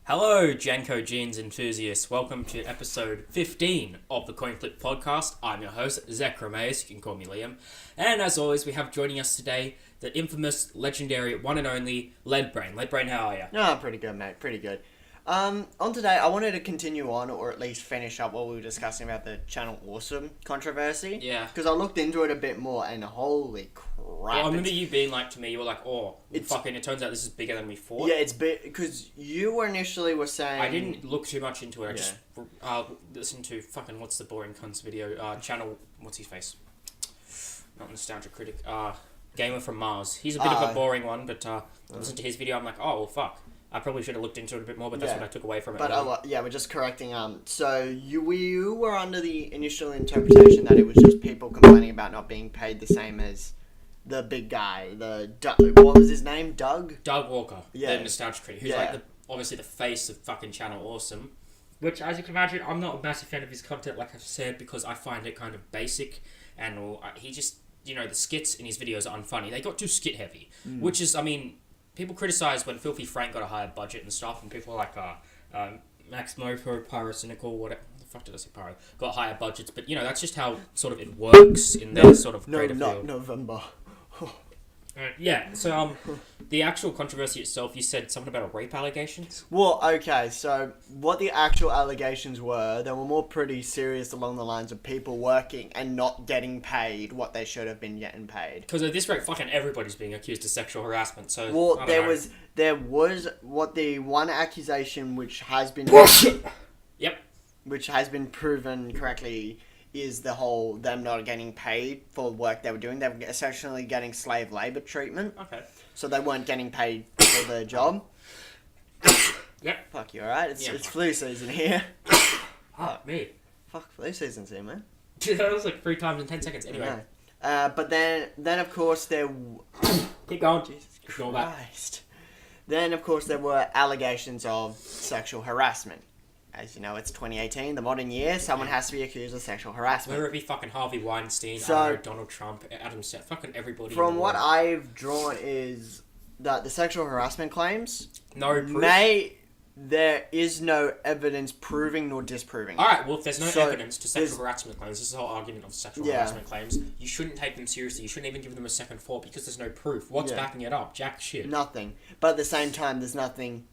Hello, Janko Jeans enthusiasts. Welcome to episode 15 of the Coinflip podcast. I'm your host, Zekramyian. You can call me Liam. And as always, we have joining us today the infamous, legendary, one and only Leadbrain. Leadbrain, how are you? No, pretty good, mate. Pretty good. On today, I wanted to continue on, or at least finish up what we were discussing about the Channel Awesome controversy. Yeah. Because I looked into it a bit more, and holy crap. Well, I remember you being like to me, you were like, it turns out this is bigger than we thought. Yeah, it's big, because you were initially saying... I didn't look too much into it. I just listened to what's the boring cunts video? Channel, what's his face? Not Nostalgia Critic. Gamer from Mars. He's a bit of a boring one, but I listened to his video, I'm like, oh, well, fuck. I probably should have looked into it a bit more, but that's what I took away from it. But we're just correcting. So you were under the initial interpretation that it was just people complaining about not being paid the same as the big guy. What was his name? Doug Walker. Yeah, the Nostalgia Critic, who's obviously the face of fucking Channel Awesome. Which, as you can imagine, I'm not a massive fan of his content, like I've said, because I find it kind of basic, and he just, the skits in his videos are unfunny. They got too skit heavy, which is, people criticize when Filthy Frank got a higher budget and stuff, and people like Max Mofo, Pyrocynical, whatever the fuck did I say, Pyro, got higher budgets, but that's just how sort of it works in their sort of creative field. No, not November. So the actual controversy itself, you said something about rape allegations? Well, okay, so what the actual allegations were, they were more pretty serious along the lines of people working and not getting paid what they should have been getting paid. Because at this rate, fucking everybody's being accused of sexual harassment, so... Well, there was what the one accusation which has been... Yep. Which has been proven correctly... is the whole them not getting paid for the work they were doing. They were essentially getting slave labour treatment. Okay. So they weren't getting paid for their job. Yep. Fuck you, alright? It's flu season here. Fuck me. Fuck, flu season's here, man. That was like 3 times in 10 seconds. Anyway. But then of course there... Keep going. Jesus Ignore Christ. Then of course there were allegations of sexual harassment. As you know, it's 2018, the modern year. Someone has to be accused of sexual harassment. Whether it be fucking Harvey Weinstein, Donald Trump, Adam Seth, fucking everybody. From what I've drawn is that the sexual harassment claims... No proof. There is no evidence proving nor disproving. Alright, well, if there's no evidence to sexual harassment claims, this is the whole argument of sexual harassment claims, you shouldn't take them seriously. You shouldn't even give them a second thought because there's no proof. What's backing it up? Jack shit. Nothing. But at the same time, there's nothing...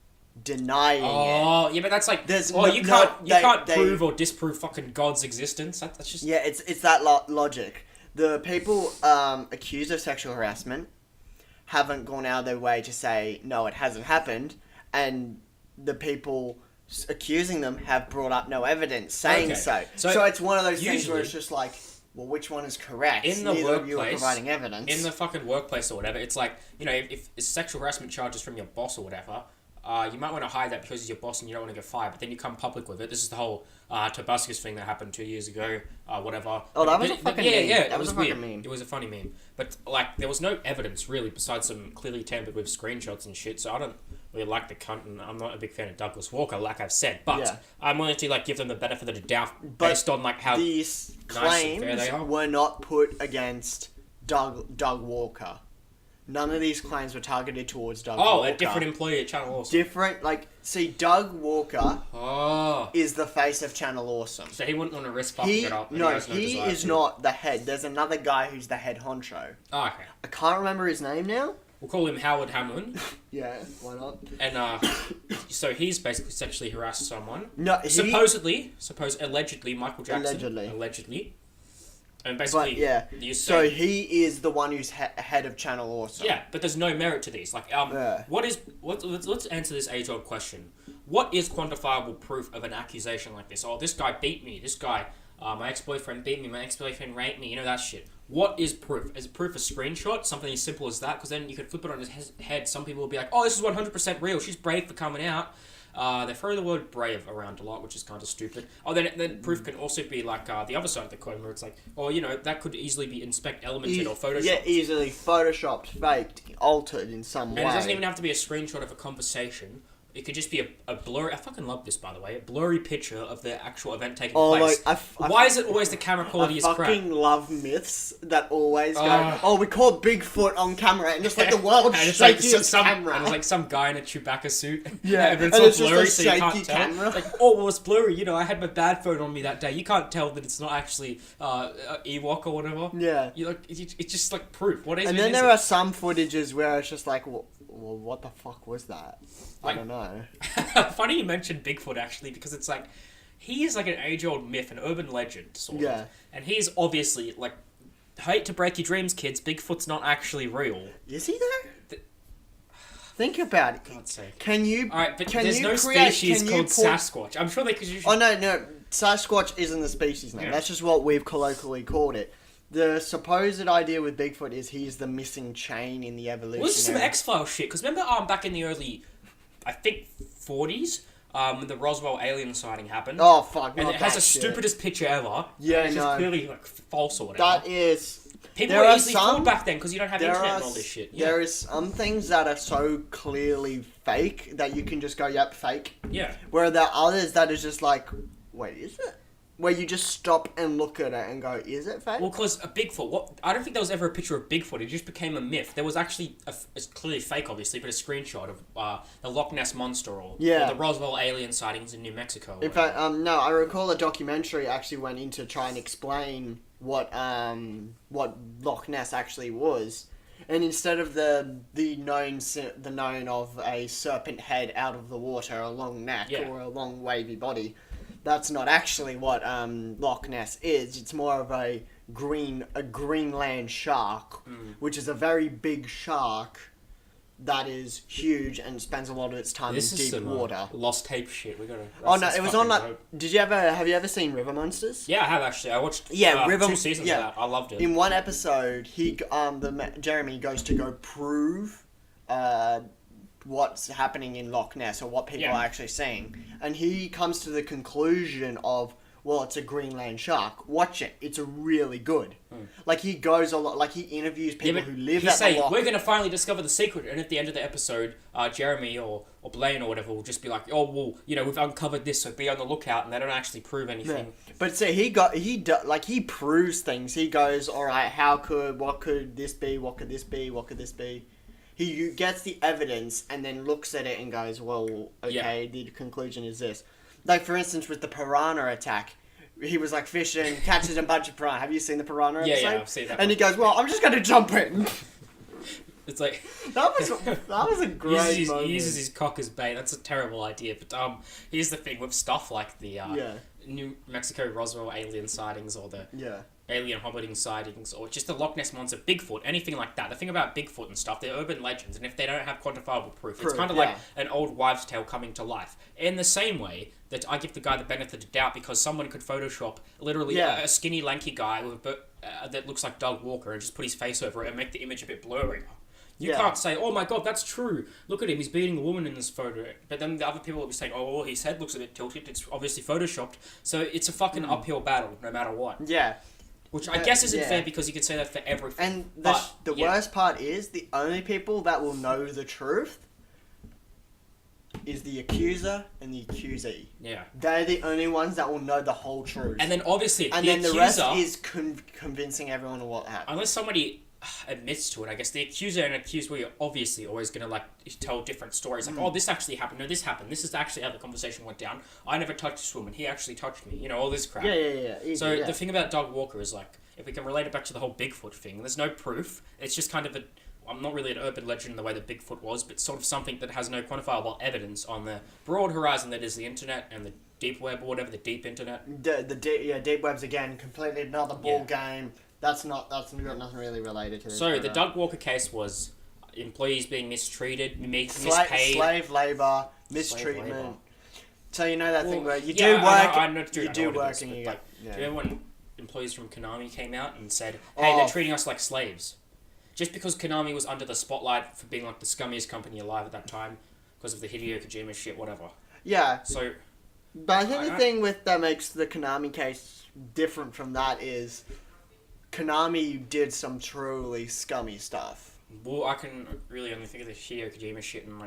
denying it. Oh, yeah, but that's like... you can't prove or disprove fucking God's existence. That's just... Yeah, it's that logic. The people accused of sexual harassment haven't gone out of their way to say, no, it hasn't happened, and the people accusing them have brought up no evidence saying so. So it's one of those things where it's just like, well, which one is correct? In the workplace, you are providing evidence. In the fucking workplace or whatever, it's like, if it's sexual harassment charges from your boss or whatever... you might want to hide that because he's your boss and you don't want to get fired, but then you come public with it. This is the whole Tobuscus thing that happened 2 years ago, whatever. Oh, that was a fucking meme. Yeah, that was a fucking weird. meme. It was a funny meme. But, there was no evidence, really, besides some clearly tampered with screenshots and shit, so I don't really like the cunt, and I'm not a big fan of Douglas Walker, like I've said, but I'm willing to, give them the benefit of the doubt based on, how these nice and fair they are. claims were not put against Doug Walker. None of these claims were targeted towards Doug Walker. Oh, a different employee at Channel Awesome. Different, Doug Walker is the face of Channel Awesome. So he wouldn't want to risk fucking it up. No, he is not the head. There's another guy who's the head honcho. Oh, okay. I can't remember his name now. We'll call him Howard Hamlin. Yeah, why not? And, so he's basically sexually harassed someone. No, allegedly, Michael Jackson. Allegedly. And basically, so he is the one who's head of Channel Awesome. Yeah, but there's no merit to these. Let's answer this age-old question. What is quantifiable proof of an accusation like this? Oh, this guy beat me. This guy, my ex-boyfriend beat me. My ex-boyfriend raped me. That shit. What is proof? Is proof a screenshot? Something as simple as that? Because then you could flip it on his head. Some people will be like, oh, this is 100% real. She's brave for coming out. They throw the word brave around a lot, which is kind of stupid. Oh, then proof can also be like the other side of the coin, where it's like, that could easily be elemented or photoshopped. Yeah, easily photoshopped, faked, altered in some way. And it doesn't even have to be a screenshot of a conversation. It could just be a blurry... I fucking love this, by the way. A blurry picture of the actual event taking Oh, place. like, Why is it always the camera quality is crap? I fucking love myths that always go, we caught Bigfoot on camera, and just like the world shaking its camera. And it's like some guy in a Chewbacca suit. Yeah, and it's all blurry, just a so you can't shaky tell. camera. Like, well, it's blurry. You know, I had my bad phone on me that day. You can't tell that it's not actually Ewok or whatever. Yeah. It's just like proof. What is it? And then there are some footages where it's just like, well, what the fuck was that? I don't know. Funny you mentioned Bigfoot, actually, because it's like, he is like an age-old myth, an urban legend, sort of. And he's obviously, like, hate to break your dreams, kids, Bigfoot's not actually real. Is he though? Think about it. God's sake. Can you... Alright, but there's no species called Sasquatch. I'm sure they could usually... Oh, no. Sasquatch isn't the species name. Yeah. That's just what we've colloquially called it. The supposed idea with Bigfoot is he's the missing chain in the evolution. Well, this is some X-Files shit, because remember back in the early, I think, 40s, when the Roswell alien sighting happened? Oh, fuck, and it has the stupidest picture ever. Yeah, it's just clearly, like, false or whatever. That is... People were easily fooled back then, because you don't have internet and all this shit. Yeah. There is some things that are so clearly fake that you can just go, yep, fake. Yeah. Where there are others that is just like, wait, is it? Where you just stop and look at it and go, is it fake? Well, because a Bigfoot, I don't think there was ever a picture of Bigfoot. It just became a myth. There was actually, it's clearly fake, obviously, but a screenshot of the Loch Ness Monster or the Roswell alien sightings in New Mexico. In fact, no, I recall a documentary actually went in to try and explain what Loch Ness actually was. And instead of the known of a serpent head out of the water, a long neck or a long wavy body, that's not actually what Loch Ness is. It's more of a Greenland shark, which is a very big shark that is huge and spends a lot of its time in deep water. Lost tape shit. We gotta. Oh no, it was on like. Have you ever seen River Monsters? Yeah, I have actually. I watched. River 2 seasons of that. I loved it. In one episode, Jeremy goes to go prove what's happening in Loch Ness or what people are actually seeing, and he comes to the conclusion of, well, it's a Greenland shark. Watch it; it's really good. Like he goes a lot, like he interviews people who live at the loch. We're going to finally discover the secret, and at the end of the episode, Jeremy or Blaine or whatever will just be like, oh well, we've uncovered this, so be on the lookout, and they don't actually prove anything. Yeah. But see, he proves things. He goes, all right, what could this be? What could this be? What could this be? He gets the evidence and then looks at it and goes, well, okay, the conclusion is this. Like, for instance, with the piranha attack, he was, like, fishing, catches a bunch of piranha. Have you seen the piranha episode? Yeah, I've seen that And he goes, well, I'm just going to jump in. It's like... that was a great moment. He uses his cock as bait. That's a terrible idea. But here's the thing with stuff like the New Mexico Roswell alien sightings or the... alien hobbling sightings, or just the Loch Ness Monster, Bigfoot, anything like that. The thing about Bigfoot and stuff, they're urban legends, and if they don't have quantifiable proof, it's kind of like an old wives' tale coming to life. In the same way that I give the guy the benefit of doubt because someone could Photoshop literally a skinny, lanky guy with that looks like Doug Walker and just put his face over it and make the image a bit blurry. You can't say, oh my god, that's true. Look at him, he's beating a woman in this photo. But then the other people will be saying, oh, well, his head looks a bit tilted, it's obviously Photoshopped. So it's a fucking uphill battle, no matter what. Yeah. Which I guess isn't fair because you could say that for everything. And the worst part is, the only people that will know the truth is the accuser and the accusee. Yeah. They're the only ones that will know the whole truth. And then obviously, the rest is convincing everyone of what happened. Unless somebody admits to it, I guess the accuser and accused are obviously always going to tell different stories. Like, oh, this actually happened. No, this happened. This is actually how the conversation went down. I never touched this woman. He actually touched me. All this crap. Yeah. Easy, the thing about Doug Walker is if we can relate it back to the whole Bigfoot thing, there's no proof. It's just kind of I'm not really an urban legend in the way that Bigfoot was, but sort of something that has no quantifiable evidence on the broad horizon that is the internet and the deep web or whatever, the deep internet. Deep web's again completely another ball game. That's got nothing really related to this. So the Doug Walker case was employees being mistreated, mispaid, slave labor, mistreatment. So that thing where you do work, you do work, and you get. Do you remember when employees from Konami came out and said, "Hey, they're treating us like slaves," just because Konami was under the spotlight for being like the scummiest company alive at that time because of the Hideo Kojima shit, whatever. Yeah. So, but I think the thing that makes the Konami case different from that is Konami did some truly scummy stuff. Well, I can really only think of the Hideo Kojima shit and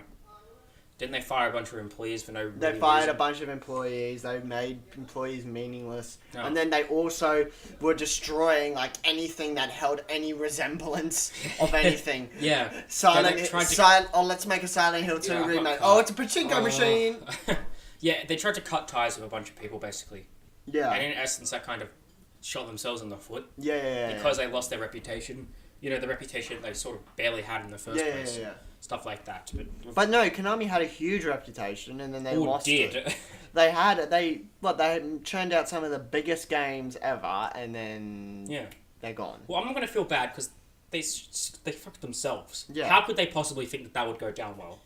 Didn't they fire a bunch of employees for no They really fired reason? a bunch of employees. They made employees meaningless. Oh. And then they also were destroying, like, anything that held any resemblance of anything. Yeah. Let's make a Silent Hill 2 Yeah, remake. oh, It's a pachinko machine! Yeah, they tried to cut ties with a bunch of people, basically. Yeah. And in essence, that kind of shot themselves in the foot. Yeah. Because they lost their reputation. You know, the reputation they sort of barely had in the first place. Yeah. Stuff like that. But no, Konami had a huge reputation, and then they lost did. it. They had churned out some of the biggest games ever, and then they're gone. Well, I'm not going to feel bad because they fucked themselves. Yeah. How could they possibly think that would go down well?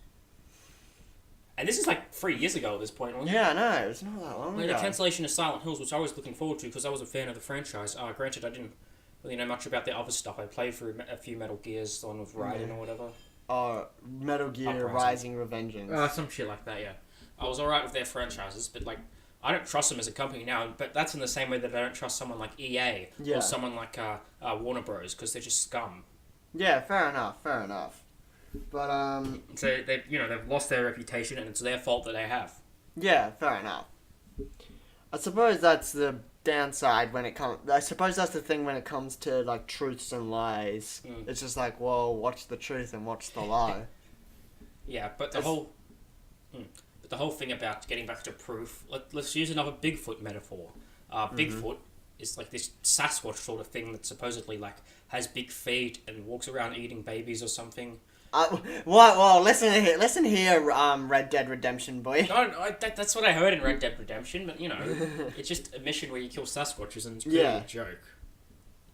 And this is like 3 years ago at this point, wasn't it? Yeah, I know. It's not that long Like ago. the cancellation of Silent Hills, which I was looking forward to because I was a fan of the franchise. Granted, I didn't really know much about the other stuff. I played through a few Metal Gears, the one with Raiden or whatever. Metal Gear Rising Revengeance. Some shit like that, yeah. I was alright with their franchises, but like, I don't trust them as a company now, but that's in the same way that I don't trust someone like EA or someone like Warner Bros. Because they're just scum. Yeah, fair enough. But, So, they've lost their reputation and it's their fault that they have. yeah, fair enough. I suppose that's the downside when it comes... I suppose that's the thing when it comes to, like, truths and lies. It's just like, well, what's the truth and what's the lie? Yeah, but the whole thing about getting back to proof... Let's use another Bigfoot metaphor. Bigfoot is like this Sasquatch sort of thing that supposedly, like, has big feet and walks around eating babies or something. Well, listen here, Red Dead Redemption boy. No, that's what I heard in Red Dead Redemption, but, it's just a mission where you kill Sasquatches and it's really a joke.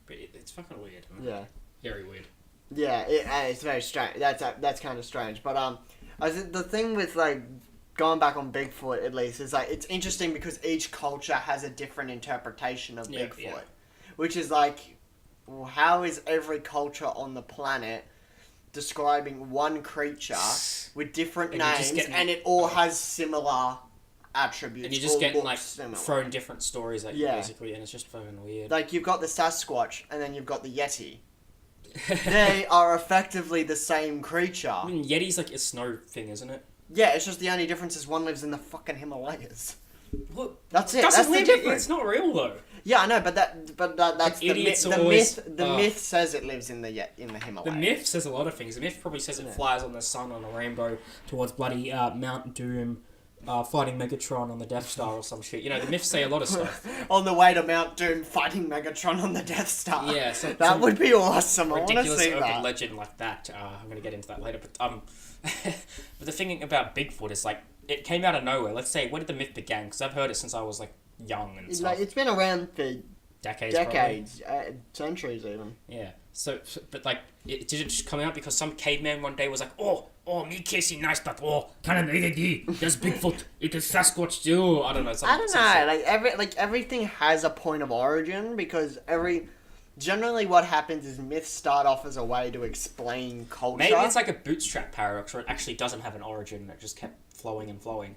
But it's fucking weird. Yeah. Very weird. Yeah, it's very strange. That's kind of strange. But, the thing with, like, going back on Bigfoot, at least, is, like, it's interesting because each culture has a different interpretation of Bigfoot. Yeah. Which is, like, well, how is every culture on the planet describing one creature with different names, and it all has similar attributes. And you're just getting, like, similar. thrown different stories at you, basically, and it's just fucking weird. Like, you've got the Sasquatch, and then you've got the Yeti. They are effectively the same creature. I mean, Yeti's like a snow thing, isn't it? Yeah, it's just the only difference is one lives in the fucking Himalayas. Well, that's it. That's the difference. It's not real though. Yeah, I know, but that's the myth. The myth says it lives in the Himalayas. The myth says a lot of things. The myth probably says it flies on the sun on a rainbow towards bloody Mount Doom, fighting Megatron on the Death Star or some shit. You know, the myths say a lot of stuff. On the way to Mount Doom, fighting Megatron on the Death Star. Yeah, that would be awesome. I want to ridiculous see urban that. legend like that. I'm going to get into that later, but but the thing about Bigfoot is like it came out of nowhere. Let's say, where did the myth begin? Because I've heard it since I was like young and stuff. Like, it's been around for decades, centuries even. Yeah. So but like, did it just come out because some caveman one day was like, oh, me Casey nice, but can I there's Bigfoot, it is Sasquatch too. I don't know. I don't know. Everything has a point of origin because generally what happens is myths start off as a way to explain culture. Maybe it's like a bootstrap paradox where it actually doesn't have an origin and it just kept flowing and flowing.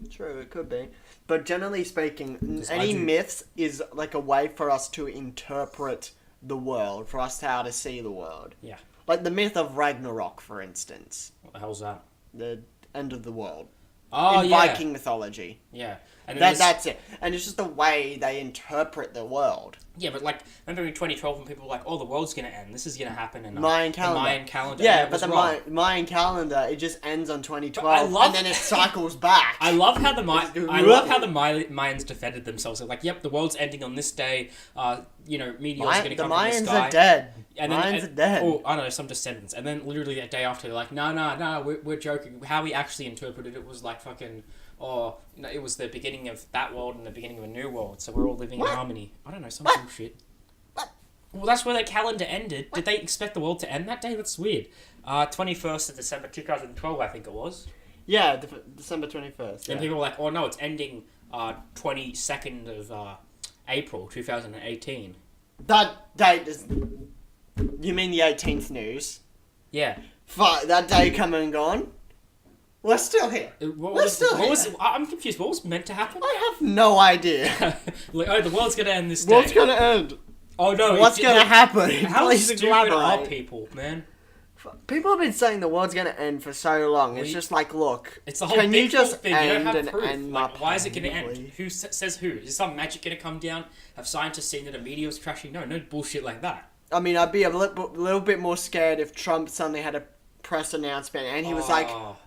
True, it could be. But generally speaking, any myths is like a way for us to interpret the world, for us how to see the world. Yeah. Like the myth of Ragnarok, for instance. What the hell's that? The end of the world. Oh, in Viking mythology. Yeah. And that's it. And it's just the way they interpret the world. Yeah, but like, remember in 2012 when people were like, the world's going to end, this is going to happen in Mayan calendar. The Mayan calendar. Yeah, but the Mayan calendar, it just ends on 2012 and then it cycles back. I love how the Mayans defended themselves. They're like, yep, the world's ending on this day, meteors are going to come from the sky. The Mayans are dead. And Mayans are dead. Oh, I don't know, some descendants. And then literally that day after, they're like, no, we're joking. How we actually interpreted it was like fucking... it was the beginning of that world and the beginning of a new world, so we're all living in harmony. I don't know, some bullshit. Well, that's where their calendar ended. Did they expect the world to end that day? That's weird. 21st of December 2012, I think it was. Yeah, December 21st. And people were like, no, it's ending 22nd of April 2018. That date is... You mean the 18th news? Yeah. Fuck, that day come and gone? We're still here. I'm confused. What was meant to happen? I have no idea. The world's going to end this day. What's going to end? Oh, no. What's going to happen? How stupid are people, man? People have been saying the world's going to end for so long. It's just like, look, it's the whole can you Bigfoot just thing. You don't have end proof. and Like, why is it going to end? Who says who? Is some magic going to come down? Have scientists seen that a meteor was crashing? No bullshit like that. I mean, I'd be a little bit more scared if Trump suddenly had a press announcement and he was like, oh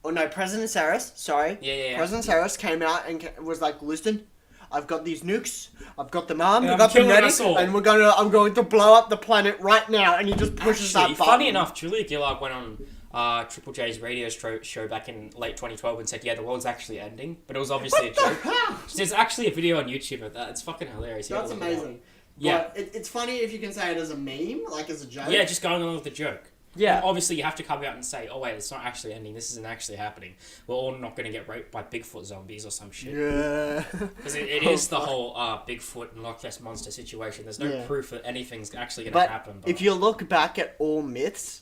no, President Saris, sorry. Yeah. President Saris came out and was like, listen, I've got these nukes, I've got them armed, I've I'm got them killing ready, us all. and I'm going to blow up the planet right now, and he just pushes that button. Funny enough, Julia Gillard went on Triple J's radio show back in late 2012 and said, yeah, the world's actually ending, but it was obviously a joke. There's actually a video on YouTube of that. It's fucking hilarious. That's amazing. Yeah. But it's funny if you can say it as a meme, like as a joke. Yeah, just going along with the joke. Yeah. And obviously, you have to come out and say, oh, wait, it's not actually ending. This isn't actually happening. We're all not going to get raped by Bigfoot zombies or some shit. Yeah. Because it is the whole Bigfoot and Loch Ness Monster situation. There's no proof that anything's actually going to happen. But if you look back at all myths,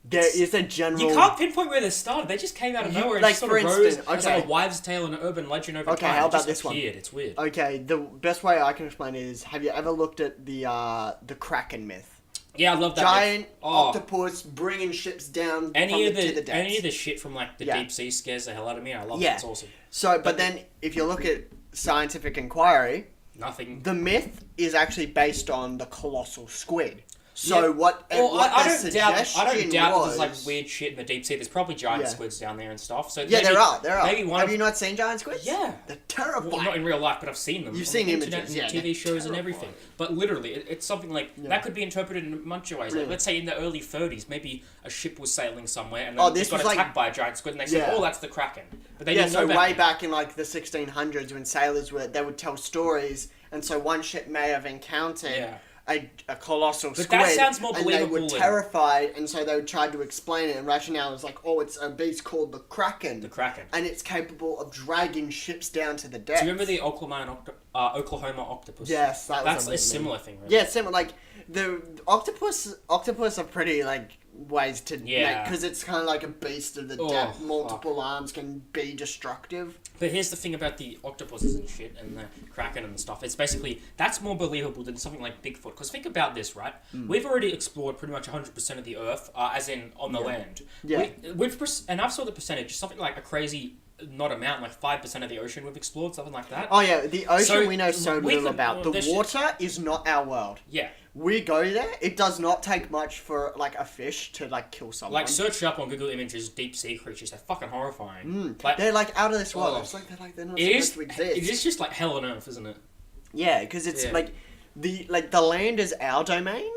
there is a general... You can't pinpoint where they started. They just came out of nowhere and just sort of rose as like a wives' tale and an urban legend over time. Okay, how about it just this appeared. one? It's weird. Okay, the best way I can explain it is, have you ever looked at the Kraken myth? Yeah, I love that. Giant octopus bringing ships down to the depths. Any of the shit from like the deep sea scares the hell out of me. I love it. It's awesome. So, but then if you look at scientific inquiry, nothing. The myth is actually based on the colossal squid. So I don't doubt was, there's like weird shit in the deep sea. There's probably giant squids down there and stuff. So yeah, there are. Maybe Have you not seen giant squids? Yeah, they're terrifying. Well, not in real life, but I've seen them. You've seen internet images, and TV shows and everything. But literally, it's something like that could be interpreted in a bunch of ways. Like, let's say in the early 30s, maybe a ship was sailing somewhere and then it got attacked by a giant squid, and they said, "Oh, that's the Kraken." But they didn't know way back in like the 1600s, when sailors they would tell stories, and so one ship may have encountered. A colossal squid, that sounds more believable. And they were terrified, and so they tried to explain it. And rationale was like, "Oh, it's a beast called the Kraken. The Kraken, and it's capable of dragging ships down to the depths." Do you remember the Oklahoma octopus? Yes, that's a similar thing. Right? Yeah, similar. Like the octopus are pretty like ways to make, because it's kind of like a beast of the depth. Multiple arms can be destructive. But here's the thing about the octopuses and shit and the Kraken and stuff. It's basically, that's more believable than something like Bigfoot. Because think about this, right? We've already explored pretty much 100% of the Earth, as in on the land. Yeah. And I've saw the percentage, something like a crazy, not amount, like 5% of the ocean we've explored, something like that. Oh yeah, the ocean we know so little about. The water is not our world. Yeah. We go there. It does not take much for like a fish to like kill someone. Like search up on Google Images deep sea creatures. They're fucking horrifying. Like, they're like out of this world. It's like they're not supposed to exist. It is just like hell on earth, isn't it? Yeah, because it's like the land is our domain.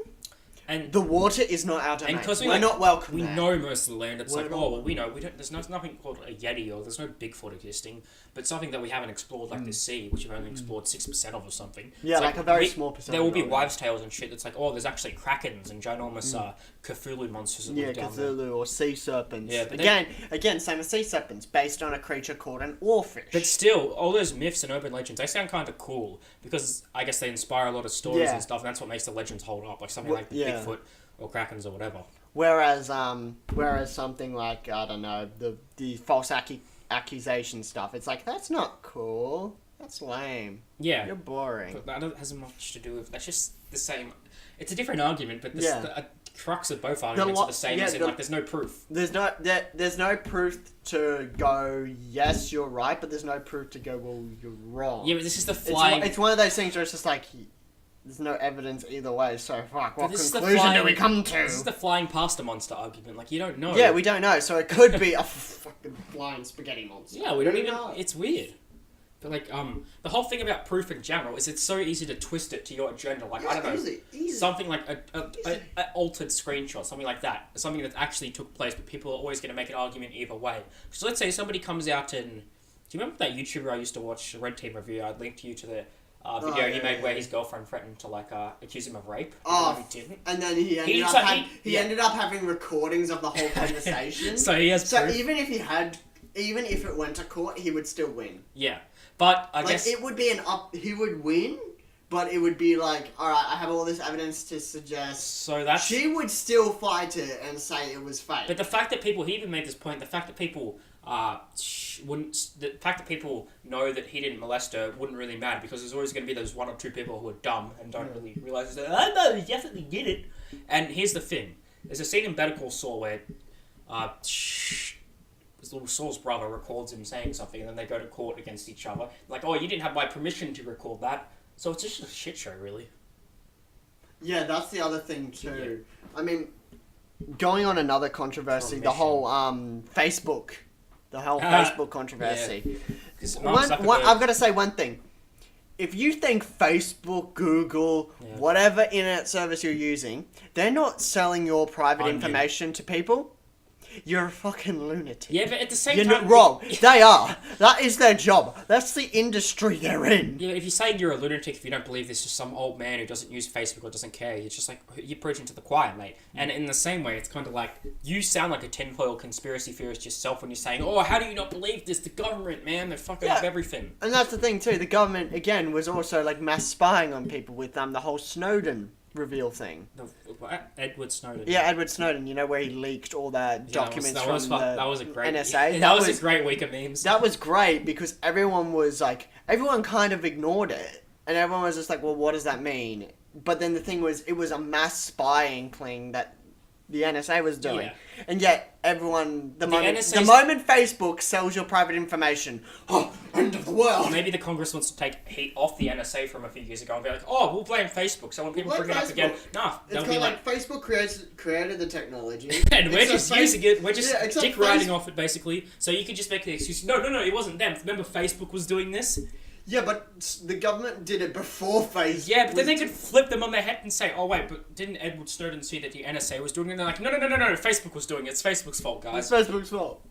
And the water is not our domain. And because we're not welcome we there. know most of the land. It's we know. There's nothing called a Yeti or there's no Bigfoot existing. But something that we haven't explored, like the sea, which we've only explored 6% of or something. Yeah, like a very small percentage. There will be wives' tales and shit that's like, there's actually krakens and ginormous Cthulhu monsters that live down there. Cthulhu or sea serpents. Yeah, but again, same as sea serpents, based on a creature called an oarfish. But still, all those myths and urban legends, they sound kind of cool because I guess they inspire a lot of stories and stuff, and that's what makes the legends hold up. Like something like the Bigfoot or Krakens or whatever. Whereas something like, I don't know, the false accusation stuff, it's like, that's not cool. That's lame. Yeah. You're boring. But that hasn't much to do with... That's just the same... It's a different argument, but the crux of both arguments are the same, as in, like, there's no proof. There's no proof to go, yes, you're right, but there's no proof to go, well, you're wrong. Yeah, but this is the flying... It's one of those things where it's just like... There's no evidence either way, so fuck, what conclusion do we come to? This is the flying pasta monster argument, like, you don't know. Yeah, we don't know, so it could be a fucking flying spaghetti monster. Yeah, we don't even know. It's weird. But, like, the whole thing about proof in general is it's so easy to twist it to your agenda. Like, I don't know, easy. Something like an altered screenshot, something like that. Something that actually took place, but people are always going to make an argument either way. So let's say somebody comes out and... Do you remember that YouTuber I used to watch, Red Team Review? I'd link you to the... video he made where his girlfriend threatened to accuse him of rape. He didn't. And then he ended up having recordings of the whole conversation. So he has proof. Even if it went to court, he would still win. Yeah, but I guess it would be he would win, but it would be like, all right, I have all this evidence to suggest. So that's she would still fight it and say it was fake. But the fact that he even made this point, the fact that people know that he didn't molest her wouldn't really matter because there's always going to be those one or two people who are dumb and don't really realize that no, he definitely did it. And here's the thing: There's a scene in Better Call Saul where his little Saul's brother records him saying something, and then they go to court against each other. Like, oh, you didn't have my permission to record that. So it's just a shit show, really. Yeah, that's the other thing too. Yeah. I mean, going on another controversy, the whole Facebook. The whole Facebook controversy. Yeah. I've got to say one thing. If you think Facebook, Google, whatever internet service you're using, they're not selling your private information to people, you're a fucking lunatic. Yeah, but at the same time... You're not wrong. They are. That is their job. That's the industry they're in. Yeah, if you're saying you're a lunatic if you don't believe this is some old man who doesn't use Facebook or doesn't care, you're just like, you're preaching to the choir, mate. And in the same way, it's kind of like, you sound like a tinfoil conspiracy theorist yourself when you're saying, oh, how do you not believe this? The government, man, they're fucking up everything. And that's the thing, too. The government, again, was also, like, mass spying on people with the whole Snowden reveal thing. Edward Snowden. Yeah, Edward Snowden. You know, where he leaked all the documents that from was a great NSA. That was a great week of memes. That was great because everyone kind of ignored it, and everyone was just like, "Well, what does that mean?" But then the thing was, it was a mass spying thing that the NSA was doing, and yet everyone the moment Facebook sells your private information, end of the world. Maybe the Congress wants to take heat off the NSA from a few years ago and be like, oh, we'll blame Facebook. So when people bring it up again, it's kind of like Facebook created the technology, and we're just using it. We're just dick riding off it basically. So you could just make the excuse. No, it wasn't them. Remember, Facebook was doing this. Yeah, but the government did it before Facebook. Yeah, but then they could flip them on their head and say, oh, wait, but didn't Edward Snowden see that the NSA was doing it? And they're like, no, Facebook was doing it. It's Facebook's fault, guys. It's Facebook's fault.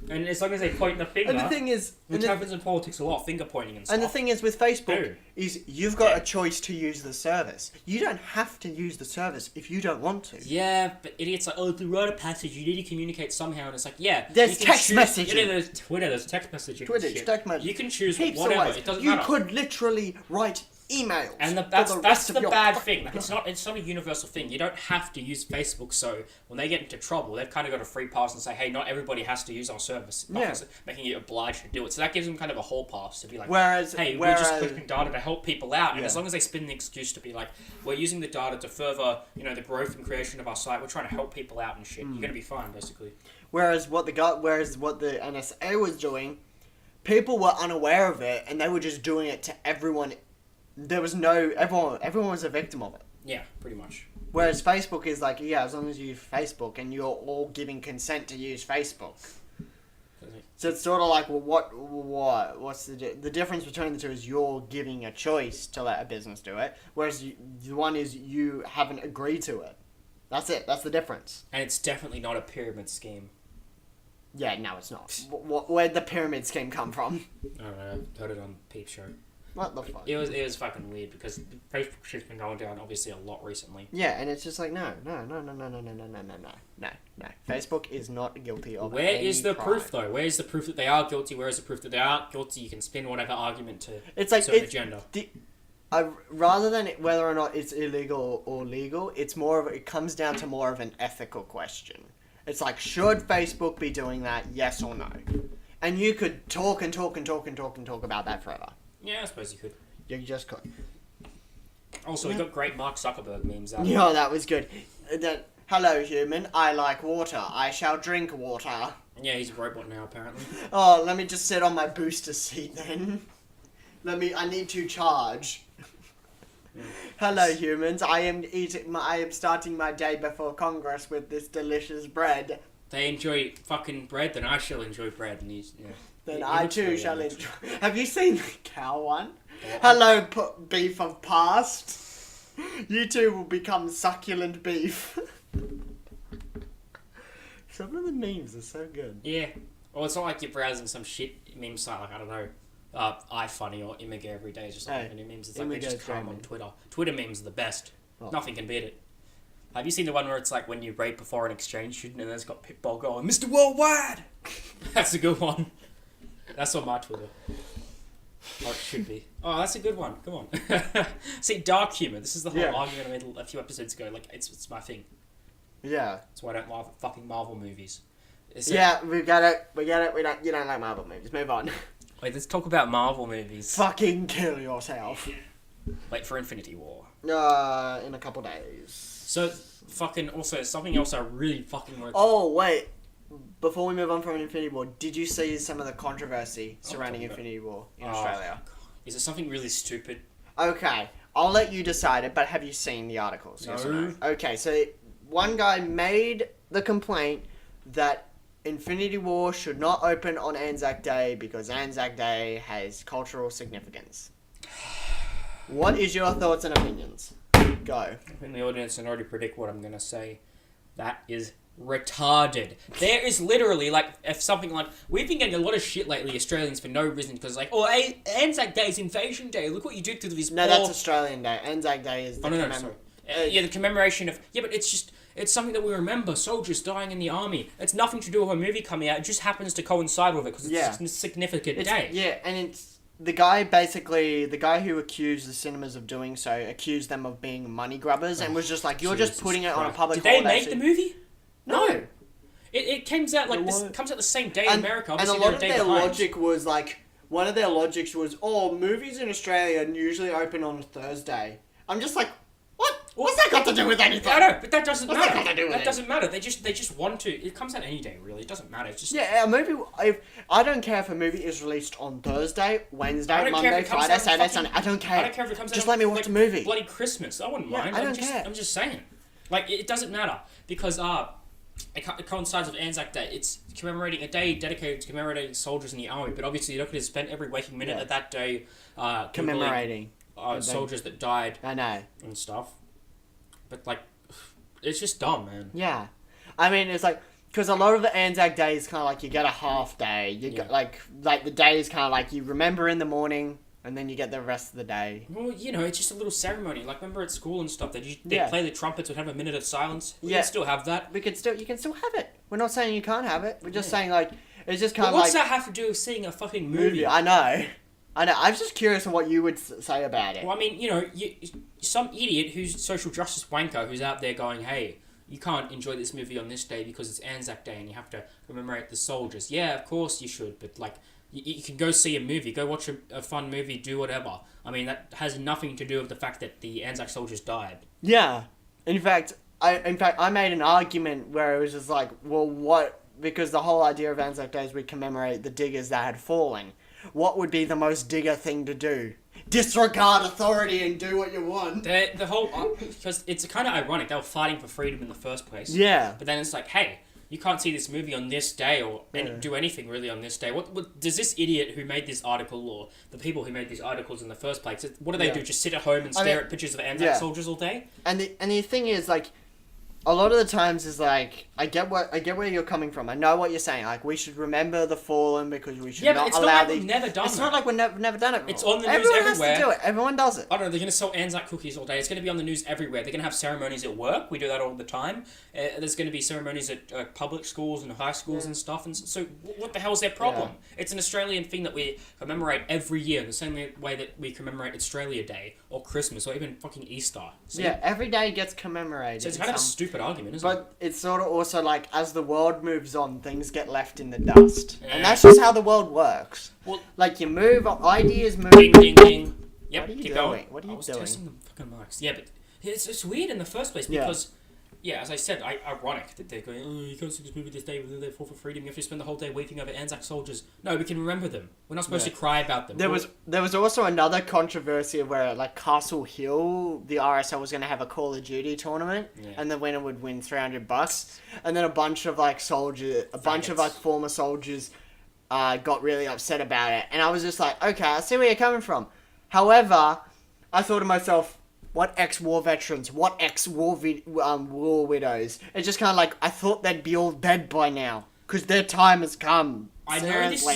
And as long as they point the finger... And the thing is... Which happens in politics a lot, finger pointing and stuff. And the thing is with Facebook, is you've got a choice to use the service. You don't have to use the service if you don't want to. Yeah, but idiots are like, oh, to write a passage, you need to communicate somehow. And it's like, there's text messaging. Yeah, there's Twitter, there's text messaging. Text messaging. You can choose whatever, it doesn't matter. You could literally write emails. And that's the bad thing. Like, it's not a universal thing. You don't have to use Facebook, so when they get into trouble, they've kind of got a free pass and say, hey, not everybody has to use our service. Making you obliged to do it. So that gives them kind of a whole pass to be like, we're just collecting data to help people out. And as long as they spin the excuse to be like, we're using the data to further, the growth and creation of our site, we're trying to help people out and shit, you're going to be fine, basically. Whereas what the NSA was doing, people were unaware of it, and they were just doing it to everyone. There was everyone was a victim of it. Yeah, pretty much. Whereas Facebook is like, as long as you use Facebook and you're all giving consent to use Facebook. So it's sort of like, well, what's the difference between the two is you're giving a choice to let a business do it, whereas the one is you haven't agreed to it. That's it. That's the difference. And it's definitely not a pyramid scheme. Yeah, no, it's not. Where'd the pyramid scheme come from? I don't know. I heard it on Peep Show. What the fuck? It was fucking weird because Facebook shit's been going down obviously a lot recently. Yeah, and it's just like no. Facebook is not guilty of Where is the proof though? Where is the proof that they are guilty? Where is the proof that they aren't guilty? You can spin whatever argument to certain agenda. Rather than whether or not it's illegal or legal, it comes down to more of an ethical question. It's like, should Facebook be doing that? Yes or no? And you could talk about that forever. Yeah, I suppose you could. You just could. Also, we got great Mark Zuckerberg memes out. Yeah, that was good. Hello, human. I like water. I shall drink water. Yeah, he's a robot now, apparently. Oh, let me just sit on my booster seat then. I need to charge. Hello, humans. I am starting my day before Congress with this delicious bread. They enjoy fucking bread, then I shall enjoy bread. And then I too shall enjoy. Have you seen the cow one? Hello, beef of past. You two will become succulent beef. Some of the memes are so good. Yeah. Well, it's not like you're browsing some shit meme site, like, I don't know, iFunny or Imgur every day is just like new memes. It's like they just come on Twitter. Twitter memes are the best. Oh. Nothing can beat it. Have you seen the one where it's like when you rate before an exchange student and then it's got Pitbull going, Mr. Worldwide? That's a good one. That's on my Twitter. Or it should be. Oh, that's a good one. Come on. See, dark humor. This is the whole argument I made a few episodes ago. Like, it's my thing. Yeah. That's why I don't like fucking Marvel movies. We get it. You don't like Marvel movies. Move on. Wait, let's talk about Marvel movies. Fucking kill yourself. Wait for Infinity War. In a couple days. So, fucking also something else I really fucking want. Oh wait, before we move on from Infinity War, did you see some of the controversy surrounding Infinity War in Australia? Is it something really stupid? Okay, I'll let you decide it, but have you seen the articles? No. Yes or no? Okay, so one guy made the complaint that Infinity War should not open on Anzac Day because Anzac Day has cultural significance. What is your thoughts and opinions? Go. I think the audience can already predict what I'm going to say. That is retarded. There is literally, like, if something like... We've been getting a lot of shit lately, Australians, for no reason, because, like, oh, Anzac Day is Invasion Day. Look what you did to this No, that's Australian Day. Anzac Day is the the commemoration of... Yeah, but it's just... It's something that we remember, soldiers dying in the army. It's nothing to do with a movie coming out. It just happens to coincide with it, because it's just a significant day. Yeah, and it's... The guy who accused the cinemas of doing so, accused them of being money grubbers and was just like, you're just putting it on a public holiday. Did they make the movie? No. It comes out like this. Comes out the same day in America. Obviously, and a lot of their logic was like, one of their logics was, movies in Australia usually open on a Thursday. I'm just like, what? What's that got to do with anything? I know, but that doesn't matter. That got to do with that doesn't matter. They just want to. It comes out any day, really. It doesn't matter. It's just a movie. I don't care if a movie is released on Thursday, Wednesday, Monday, Friday, Saturday, Sunday. I don't care. I don't care if it comes out. Just let me watch a movie. Bloody Christmas. I wouldn't mind. I don't care. I'm just saying. Like, it doesn't matter because it coincides with Anzac Day. It's commemorating a day dedicated to commemorating soldiers in the army. But obviously, you're not going to spend every waking minute of that day commemorating soldiers that died. I know and stuff. But like, it's just dumb, man. Yeah, I mean, it's like because a lot of the Anzac Day is kind of like you get a half day. You get like the day is kind of like you remember in the morning. And then you get the rest of the day. Well, it's just a little ceremony. Like, remember at school and stuff, they play the trumpets, would have a minute of silence. We can still have that. You can still have it. We're not saying you can't have it. We're just saying, like, it's just kind of what's that have to do with seeing a fucking movie? I know. I was just curious on what you would say about it. Well, I mean, some idiot who's social justice wanker who's out there going, hey, you can't enjoy this movie on this day because it's Anzac Day and you have to commemorate the soldiers. Yeah, of course you should, but, like... You can go see a movie, go watch a fun movie, do whatever. I mean, that has nothing to do with the fact that the Anzac soldiers died. Yeah. In fact, I made an argument where it was just like, well, what... Because the whole idea of Anzac Day is we commemorate the diggers that had fallen. What would be the most digger thing to do? Disregard authority and do what you want. The whole... Because it's kind of ironic. They were fighting for freedom in the first place. Yeah. But then it's like, hey... You can't see this movie on this day or do anything really on this day. What does this idiot who made this article or the people who made these articles in the first place, what do they do? Just sit at home and stare at pictures of Anzac soldiers all day? And the thing is, like, a lot of the times is like, I get where you're coming from. I know what you're saying. Like, we should remember the fallen because we should not allow these... We've never done It's not like we've never done it before. It's on the news everywhere. Everyone has to do it. Everyone does it. I don't know, they're going to sell Anzac cookies all day. It's going to be on the news everywhere. They're going to have ceremonies at work. We do that all the time. There's going to be ceremonies at public schools and high schools and stuff. And so what the hell's their problem? Yeah. It's an Australian thing that we commemorate every year in the same way that we commemorate Australia Day or Christmas or even fucking Easter. See? Yeah, every day gets commemorated. So it's kind of a stupid argument, isn't it? But it's sort of also like, as the world moves on, things get left in the dust. Yeah. And that's just how the world works. Well, like, you move, ideas move... Ding, ding, ding. Yep, what are you keep doing? Going. What are you doing? I was testing the fucking mics. Yeah, but it's weird in the first place because... Yeah, as I said, ironic that they're going, oh, you can't see this movie this day, they fought for freedom, you have to spend the whole day weeping over Anzac soldiers. No, we can remember them. We're not supposed to cry about them. There was also another controversy where, like, Castle Hill, the RSL was going to have a Call of Duty tournament, and the winner would win $300, and then a bunch of, like, former soldiers got really upset about it, and I was just like, okay, I see where you're coming from. However, I thought to myself, what ex-war veterans? What ex-war war widows? It's just kind of like, I thought they'd be all dead by now. Because their time has come. I know this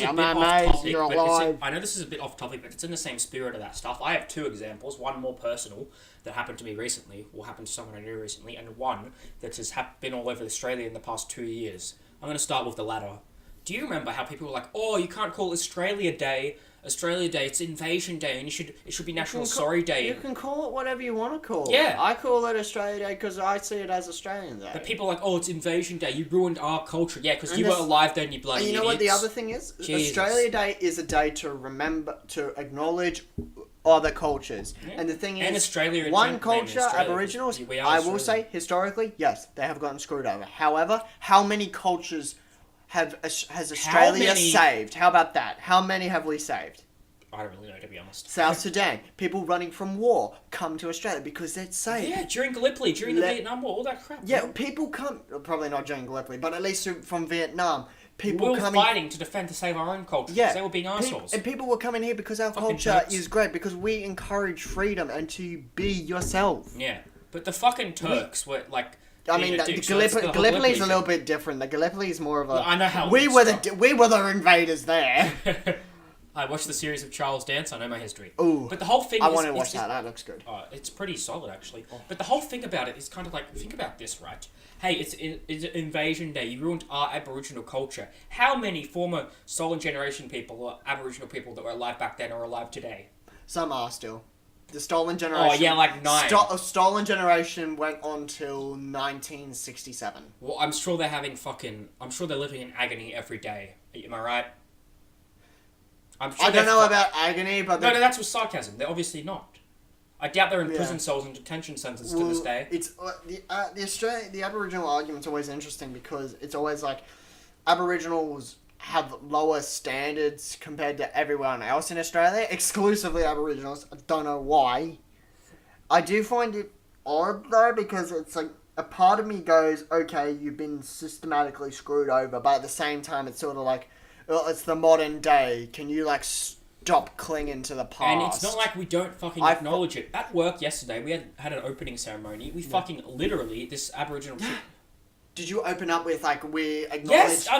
is a bit off topic, but it's in the same spirit of that stuff. I have two examples. One more personal that happened to me recently, or happened to someone I knew recently, and one that has been all over Australia in the past 2 years. I'm going to start with the latter. Do you remember how people were like, oh, you can't call Australia Day, it's Invasion Day, and it should be National Sorry Day. You can call it whatever you want to call it. Yeah. I call it Australia Day because I see it as Australian Day. But people are like, oh, it's Invasion Day, you ruined our culture. Yeah, because you were alive then, you bloody idiots. And you know what the other thing is? Jesus. Australia Day is a day to remember, to acknowledge other cultures. Yeah. And the thing And is, Australia in one mainly culture, Australia. Aboriginals, We are I will Australia. say, historically, yes, they have gotten screwed over. However, how many cultures has Australia many- saved? How about that? How many have we saved? I don't really know, to be honest. South Sudan, people running from war come to Australia because they're safe. Yeah, during Gallipoli, during the Vietnam War, all that crap. Yeah, man. people come, probably not during Gallipoli, but at least from Vietnam. We People were coming. fighting to defend to save our own culture. Yeah, Yeah. They were being assholes. And people were coming here because our Fucking culture Turks. is great, because we encourage freedom and to be yourself. Yeah. But the fucking Turks were like. I being mean, a dick, so that's the whole Gallipoli is a thing. little bit different. The Gallipoli is more of a. I know how we it's were struck. we were the invaders there. I watched the series of Charles Dance. I know my history. Ooh, But the whole thing. I is, want to is- watch is- that. That looks good. It's pretty solid, actually. But the whole thing about it is kind of like, think about this, right? Hey, it's Invasion Day. You ruined our Aboriginal culture. How many former Stolen Generation people or Aboriginal people that were alive back then are alive today? Some are still. The Stolen Generation. Oh, yeah, like 9. Stolen Generation went on till 1967. Well, I'm sure they're having fucking... I'm sure they're living in agony every day. Am I right? I'm sure I don't know about agony, but No, that's with sarcasm. They're obviously not. I doubt they're in Yeah. prison cells and detention centres to this day. It's the Aboriginal argument's always interesting because it's always like Aboriginals have lower standards compared to everyone else in Australia, exclusively Aboriginals. I don't know why. I do find it odd though, because it's like a part of me goes, okay, you've been systematically screwed over, but at the same time it's sort of like, well, it's the modern day. Can you like stop clinging to the past? And it's not like we don't fucking acknowledge it. At work yesterday, we had an opening ceremony. We fucking literally, this Aboriginal... Did you open up with like, we acknowledge Yes, the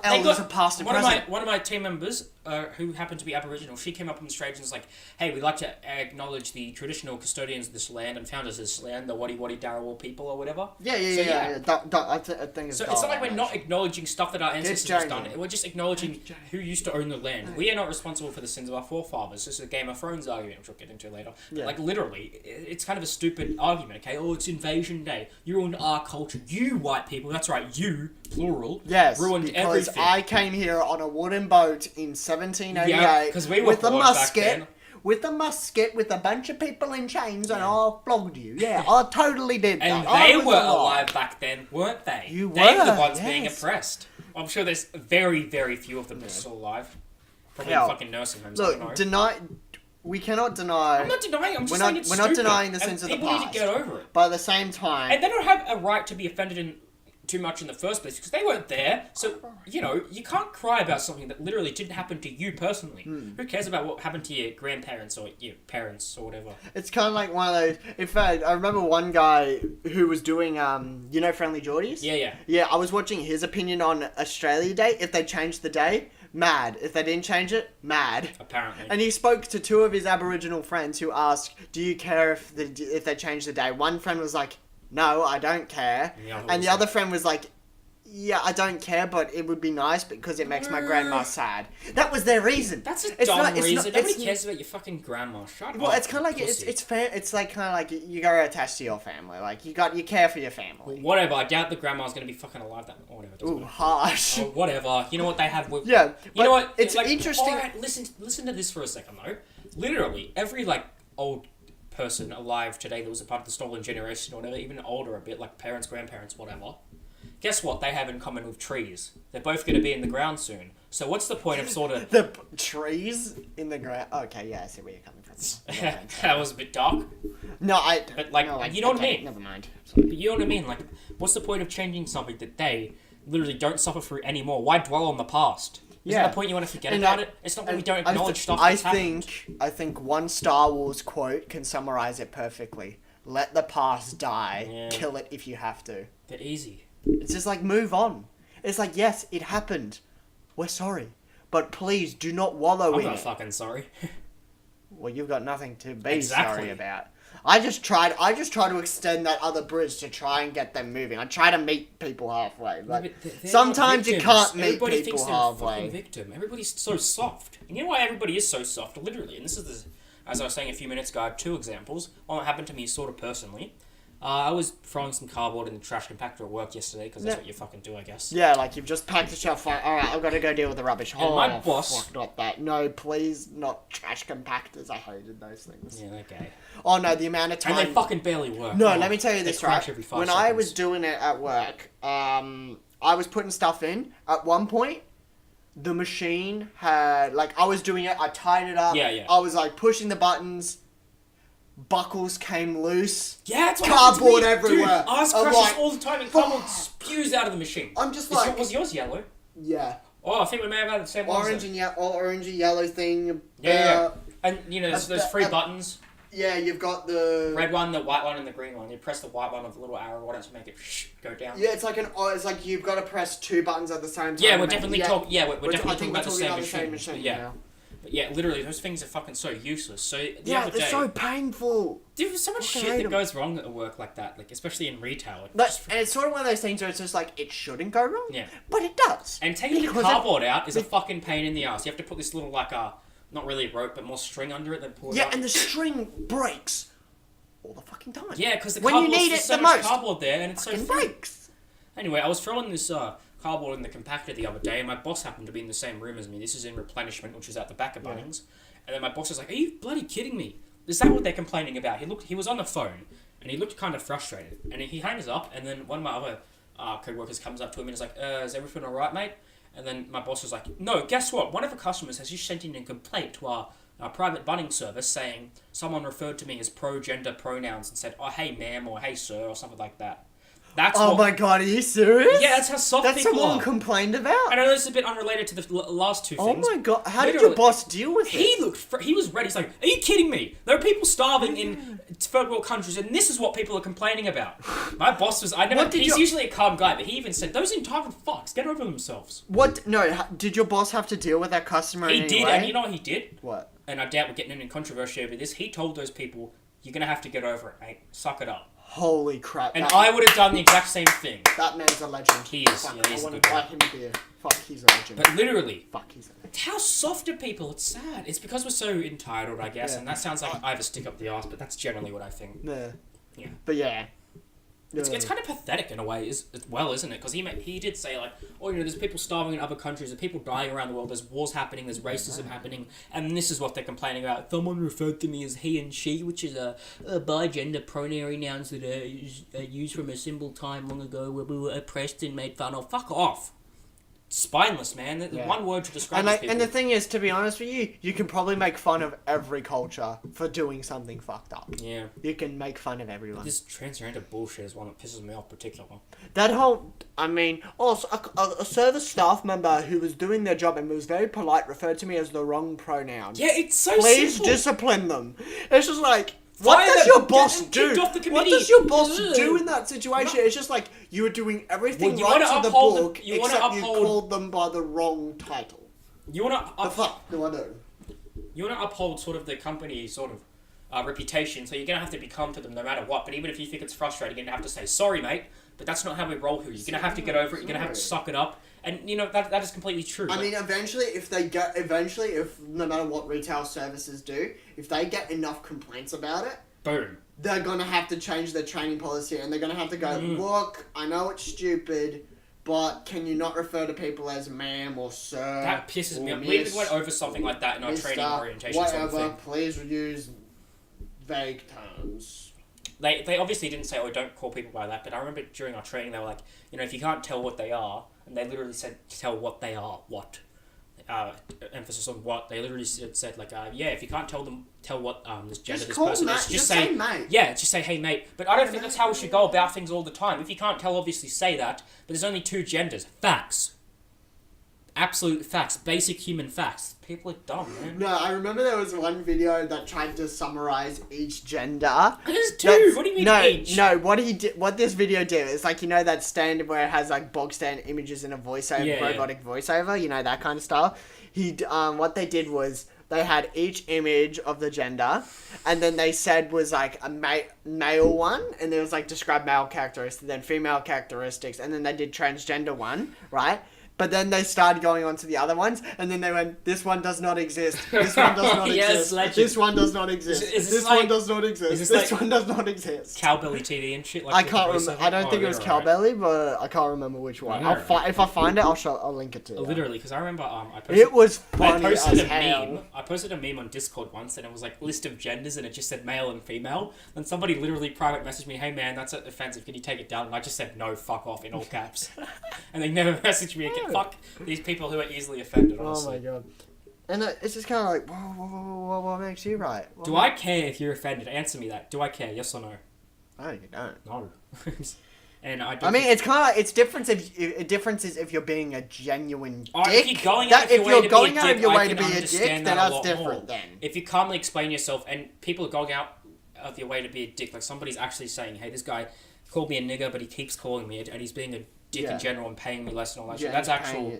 elders of past and present? One of my team members, who happened to be Aboriginal, she came up on the stage and was like, "Hey, we'd like to acknowledge the traditional custodians of this land and founders of this land, the Wadi Wadi Darawal people or whatever." Yeah. I think it's So it's not like we're not acknowledging stuff that our ancestors have done. Jamie. We're just acknowledging who used to own the land. We are not responsible for the sins of our forefathers. This is a Game of Thrones argument, which we'll get into later. But Yeah. like literally, it's kind of a stupid argument. Okay, oh, it's Invasion Day. You ruined our culture. You white people. That's right. You plural. Yes, ruined because everything. I came here on a wooden boat in 1788 Yeah, 'cause we were with a bored back musket. then. With a musket with a bunch of people in chains, and I flogged you. Yeah, I totally did that. And I they was were alive. alive back then, weren't they? You They were the were, ones being yes. oppressed. I'm sure there's very, very few of them that are still alive. Probably Hell, in fucking nursing homes. I don't Look, know. we cannot deny. I'm not denying. I'm just We're saying not- it's we're not stupid, denying the and sins of the people need past. to get over it. But at the same time, And they don't have a right to be offended in too much in the first place because they weren't there. So, you know, you can't cry about something that literally didn't happen to you personally. Who cares about what happened to your grandparents or your parents or whatever? it's kind of like one of those. In fact, I remember one guy who was doing, Friendly Geordies? Yeah. Yeah, I was watching his opinion on Australia Day. If they changed the day, mad. If they didn't change it, mad. Apparently. And he spoke to two of his Aboriginal friends who asked, do you care if they change the day? One friend was like, no, I don't care. And the other friend was like, yeah, I don't care, but it would be nice because it makes my grandma sad. That was their reason. That's a It's dumb not- it's reason. not- Nobody it's- cares about your fucking grandma. Shut Well, up. it's kind of like pussy. it's fair. It's like kind of like you go attached to your family. Like you care for your family. Whatever. I doubt the grandma's gonna be fucking alive. That or whatever. Doesn't Ooh, matter. harsh. Oh, whatever. You know what they have with. Yeah, You know but what? it's like, interesting- Alright, listen to this for a second though. Literally, every like old person alive today that was a part of the Stolen Generation or whatever, even older a bit, like parents, grandparents, whatever. Guess what they have in common with trees? They're both going to be in the ground soon. So what's the point of sort of... The trees in the ground. Okay, yeah, I see where you're coming from. That was a bit dark. No, I. But, like, no, you know what I okay, mean? Never mind. But you know what I mean? Like, what's the point of changing something that they literally don't suffer through anymore? Why dwell on the past? Isn't Yeah. the point you want to forget And about I- it? It's not that And we don't acknowledge stuff I that's happened. think one Star Wars quote can summarize it perfectly. Let the past die. Yeah. Kill it if you have to. They're easy. It's just like move on. It's like yes, it happened. We're sorry, but please do not wallow I'm in not it. fucking sorry. Well, you've got nothing to be Exactly. sorry about. I just try to extend that other bridge to try and get them moving. I try to meet people halfway, but But they're sometimes not you victims. can't meet Everybody people thinks they're a fucking halfway. victim. Everybody's so soft. And you know why everybody is so soft? Literally. And this is, as I was saying a few minutes ago, I have two examples. One that happened to me sort of personally. I was throwing some cardboard in the trash compactor at work yesterday because that's what you fucking do, I guess. Yeah, like you've just packed the shelf. Like, all right, I've got to go deal with the rubbish. And my boss, fuck, not that. No, please, not trash compactors. I hated those things. Yeah, okay. Oh no, the amount of time. And they fucking barely work. No, let me tell you this, right? When seconds. I was doing it at work, I was putting stuff in. At one point, the machine had like I was doing it. I tied it up. Yeah. I was like pushing the buttons. Buckles came loose. Yeah, it's cardboard everywhere. Dude, ice crashes all the time and cardboard spews out of the machine. I'm just like... Was yours yellow? Yeah. Oh, I think we may have had the same orange and yellow thing. Yeah. And, you know, there's those three buttons. Yeah, you've got the... red one, the white one, and the green one. You press the white one with the little arrow on it to make it go down. Yeah, it's like you've got to press two buttons at the same time. Yeah, we're definitely talking... Yeah, we're definitely talking about the same machine. Yeah. But yeah, literally, those things are fucking so useless. So the other day, they're so painful. Dude, there's so much shit that goes wrong at work like that, like especially in retail. And it's sort of one of those things where it's just like it shouldn't go wrong. Yeah, but it does. And taking the cardboard out is a fucking pain in the ass. You have to put this little not really a rope, but more string under it than pull it out. Yeah, and the string breaks all the fucking time. Yeah, because when you need it so the much most, cardboard there, and it's so breaks. Anyway, I was throwing this cardboard in the compactor the other day, and my boss happened to be in the same room as me. This is in replenishment, which is at the back of Bunnings. And then my boss was like, "Are you bloody kidding me? Is that what they're complaining about?" He was on the phone, and he looked kind of frustrated. And he hangs up, and then one of my other co-workers comes up to him and is like, "Is everything all right, mate?" And then my boss was like, "No, guess what? One of the customers has just sent in a complaint to our private Bunnings service saying someone referred to me as pro-gender pronouns and said, 'Oh, hey, ma'am,' or 'hey, sir,' or something like that." My god, are you serious? Yeah, that's how soft people are. That's someone complained about? I know this is a bit unrelated to the last two things. Oh my god, how did your boss deal with it? He was ready. He's like, "Are you kidding me? There are people starving in third world countries, and this is what people are complaining about." My boss was... He's usually a calm guy, but he even said, "Those entitled fucks, get over themselves." What? No, did your boss have to deal with that customer in any He did, way? and you know what he did? What? And I doubt we're getting into controversy over this. He told those people, "You're going to have to get over it, mate. Suck it up." Holy crap. And I would have done the exact same thing. That man's a legend. He is. Fuck, Yeah, he's I want to buy him a beer. Fuck, he's a legend. But literally. Fuck, he's a legend. How soft are people? It's sad. It's because we're so entitled, I guess. Yeah. And that sounds like I have a stick up the arse, but that's generally what I think. Yeah. Yeah. But yeah. It's kind of pathetic in a way as well, isn't it? Because he did say, like, "Oh, you know, there's people starving in other countries, there's people dying around the world, there's wars happening, there's racism happening, and this is what they're complaining about. Someone referred to me as he and she, which is a bi-gender pronary nouns that are used from a simple time long ago where we were oppressed and made fun of." Fuck off. Spineless, man. One word to describe these people. And the thing is, to be honest with you, you can probably make fun of every culture for doing something fucked up. Yeah. You can make fun of everyone. This transgender bullshit is one that pisses me off particularly. That whole... I mean... Also, a service staff member who was doing their job and was very polite referred to me as the wrong pronoun. Yeah, it's so Please simple. discipline them. It's just like... What does your boss do? What does your boss do in that situation? It's just like you were doing everything right to the book, except you called them by the wrong title. You want to the fuck do I do? You want to uphold sort of the company's sort of reputation, so you're gonna have to be calm to them no matter what. But even if you think it's frustrating, you're gonna have to say, "Sorry, mate, but that's not how we roll here. You're gonna have to get over it. You're gonna have to suck it up." And you know that is completely true. I mean, eventually, if no matter what retail services do, if they get enough complaints about it, boom, they're gonna have to change their training policy, and they're gonna have to go, "Look, I know it's stupid, but can you not refer to people as ma'am or sir?" That pisses me off. We even went over something like that in our training orientation. Whatever, sort of thing. Please use vague terms. They obviously didn't say, "Oh, don't call people by that," but I remember during our training they were like, you know, if you can't tell what they are, and they literally said, "Tell what they are." What? Emphasis on what. They literally said like, yeah, if you can't tell what this gender this person is, just say mate. Yeah, just say, "Hey, mate." But I don't think that's how we should go about things all the time. If you can't tell, obviously say that. But there's only two genders. Facts. Absolute facts. Basic human facts. People are dumb, man. No, I remember there was one video that tried to summarize each gender. There's two. What do you mean each? No, what this video did is like, you know that standard where it has like bog stand images and a voiceover, robotic voiceover, you know, that kind of style. What they did was they had each image of the gender, and then they said was like a male one, and there was like describe male characteristics, then female characteristics, and then they did transgender one, right? But then they started going on to the other ones, and then they went, this one does not exist. This one does not Yes, exist. legend. This one does not exist. Is This like- one does not exist. this This like- one does not exist. Cowbelly TV and shit. Like I with can't the remember. voiceover? I don't think it was Cowbelly, but I can't remember which one. If I find it, I'll link it to you. Literally, because I remember I posted. It was I funny posted as a hell. meme. I posted a meme on Discord once, and it was like list of genders, and it just said male and female. Then somebody literally private messaged me, "Hey man, that's offensive. Can you take it down?" And I just said, "No, fuck off" in all caps. And they never messaged me again. Fuck these people who are easily offended. Honestly. Oh my god. And it's just kind of like, whoa, what makes you right? Do I care if you're offended? Answer me that. Do I care? Yes or no? I think you don't. No. And I mean, it's kind of like, it's different if difference is if you're being a genuine dick. If you're going out of your way to going be a out of dick, your I way to can be a dick, understand then that a that's lot different. more. Then If you calmly explain yourself, and people are going out of your way to be a dick, like somebody's actually saying, "Hey, this guy called me a nigger, but he keeps calling me, and he's being a dick in general and paying me less and all that shit." That's actual.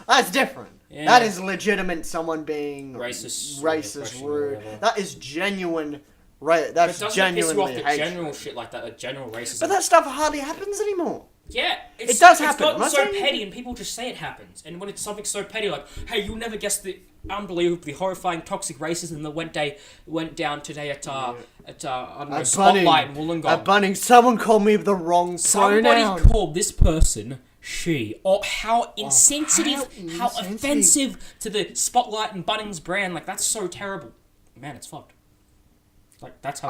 That's different. Yeah. That is legitimate. Someone being Racist, rude. whatever. That is genuine. But That's doesn't genuinely it piss you off the hatred. general shit like that, the general racism? But that stuff hardly happens anymore. Yeah, It does happen. It's gotten I'm so not saying- petty, and people just say it happens. And when it's something so petty, like, "Hey, you'll never guess the unbelievably horrifying toxic racism that went down today at I don't know, At Spotlight in Bunnings. Wollongong." At Bunnings, someone called me the wrong Somebody pronoun. called this person she. Or how insensitive, how insensitive. offensive to the Spotlight and Bunnings brand. Like, that's so terrible. Man, it's fucked. Like, that's how...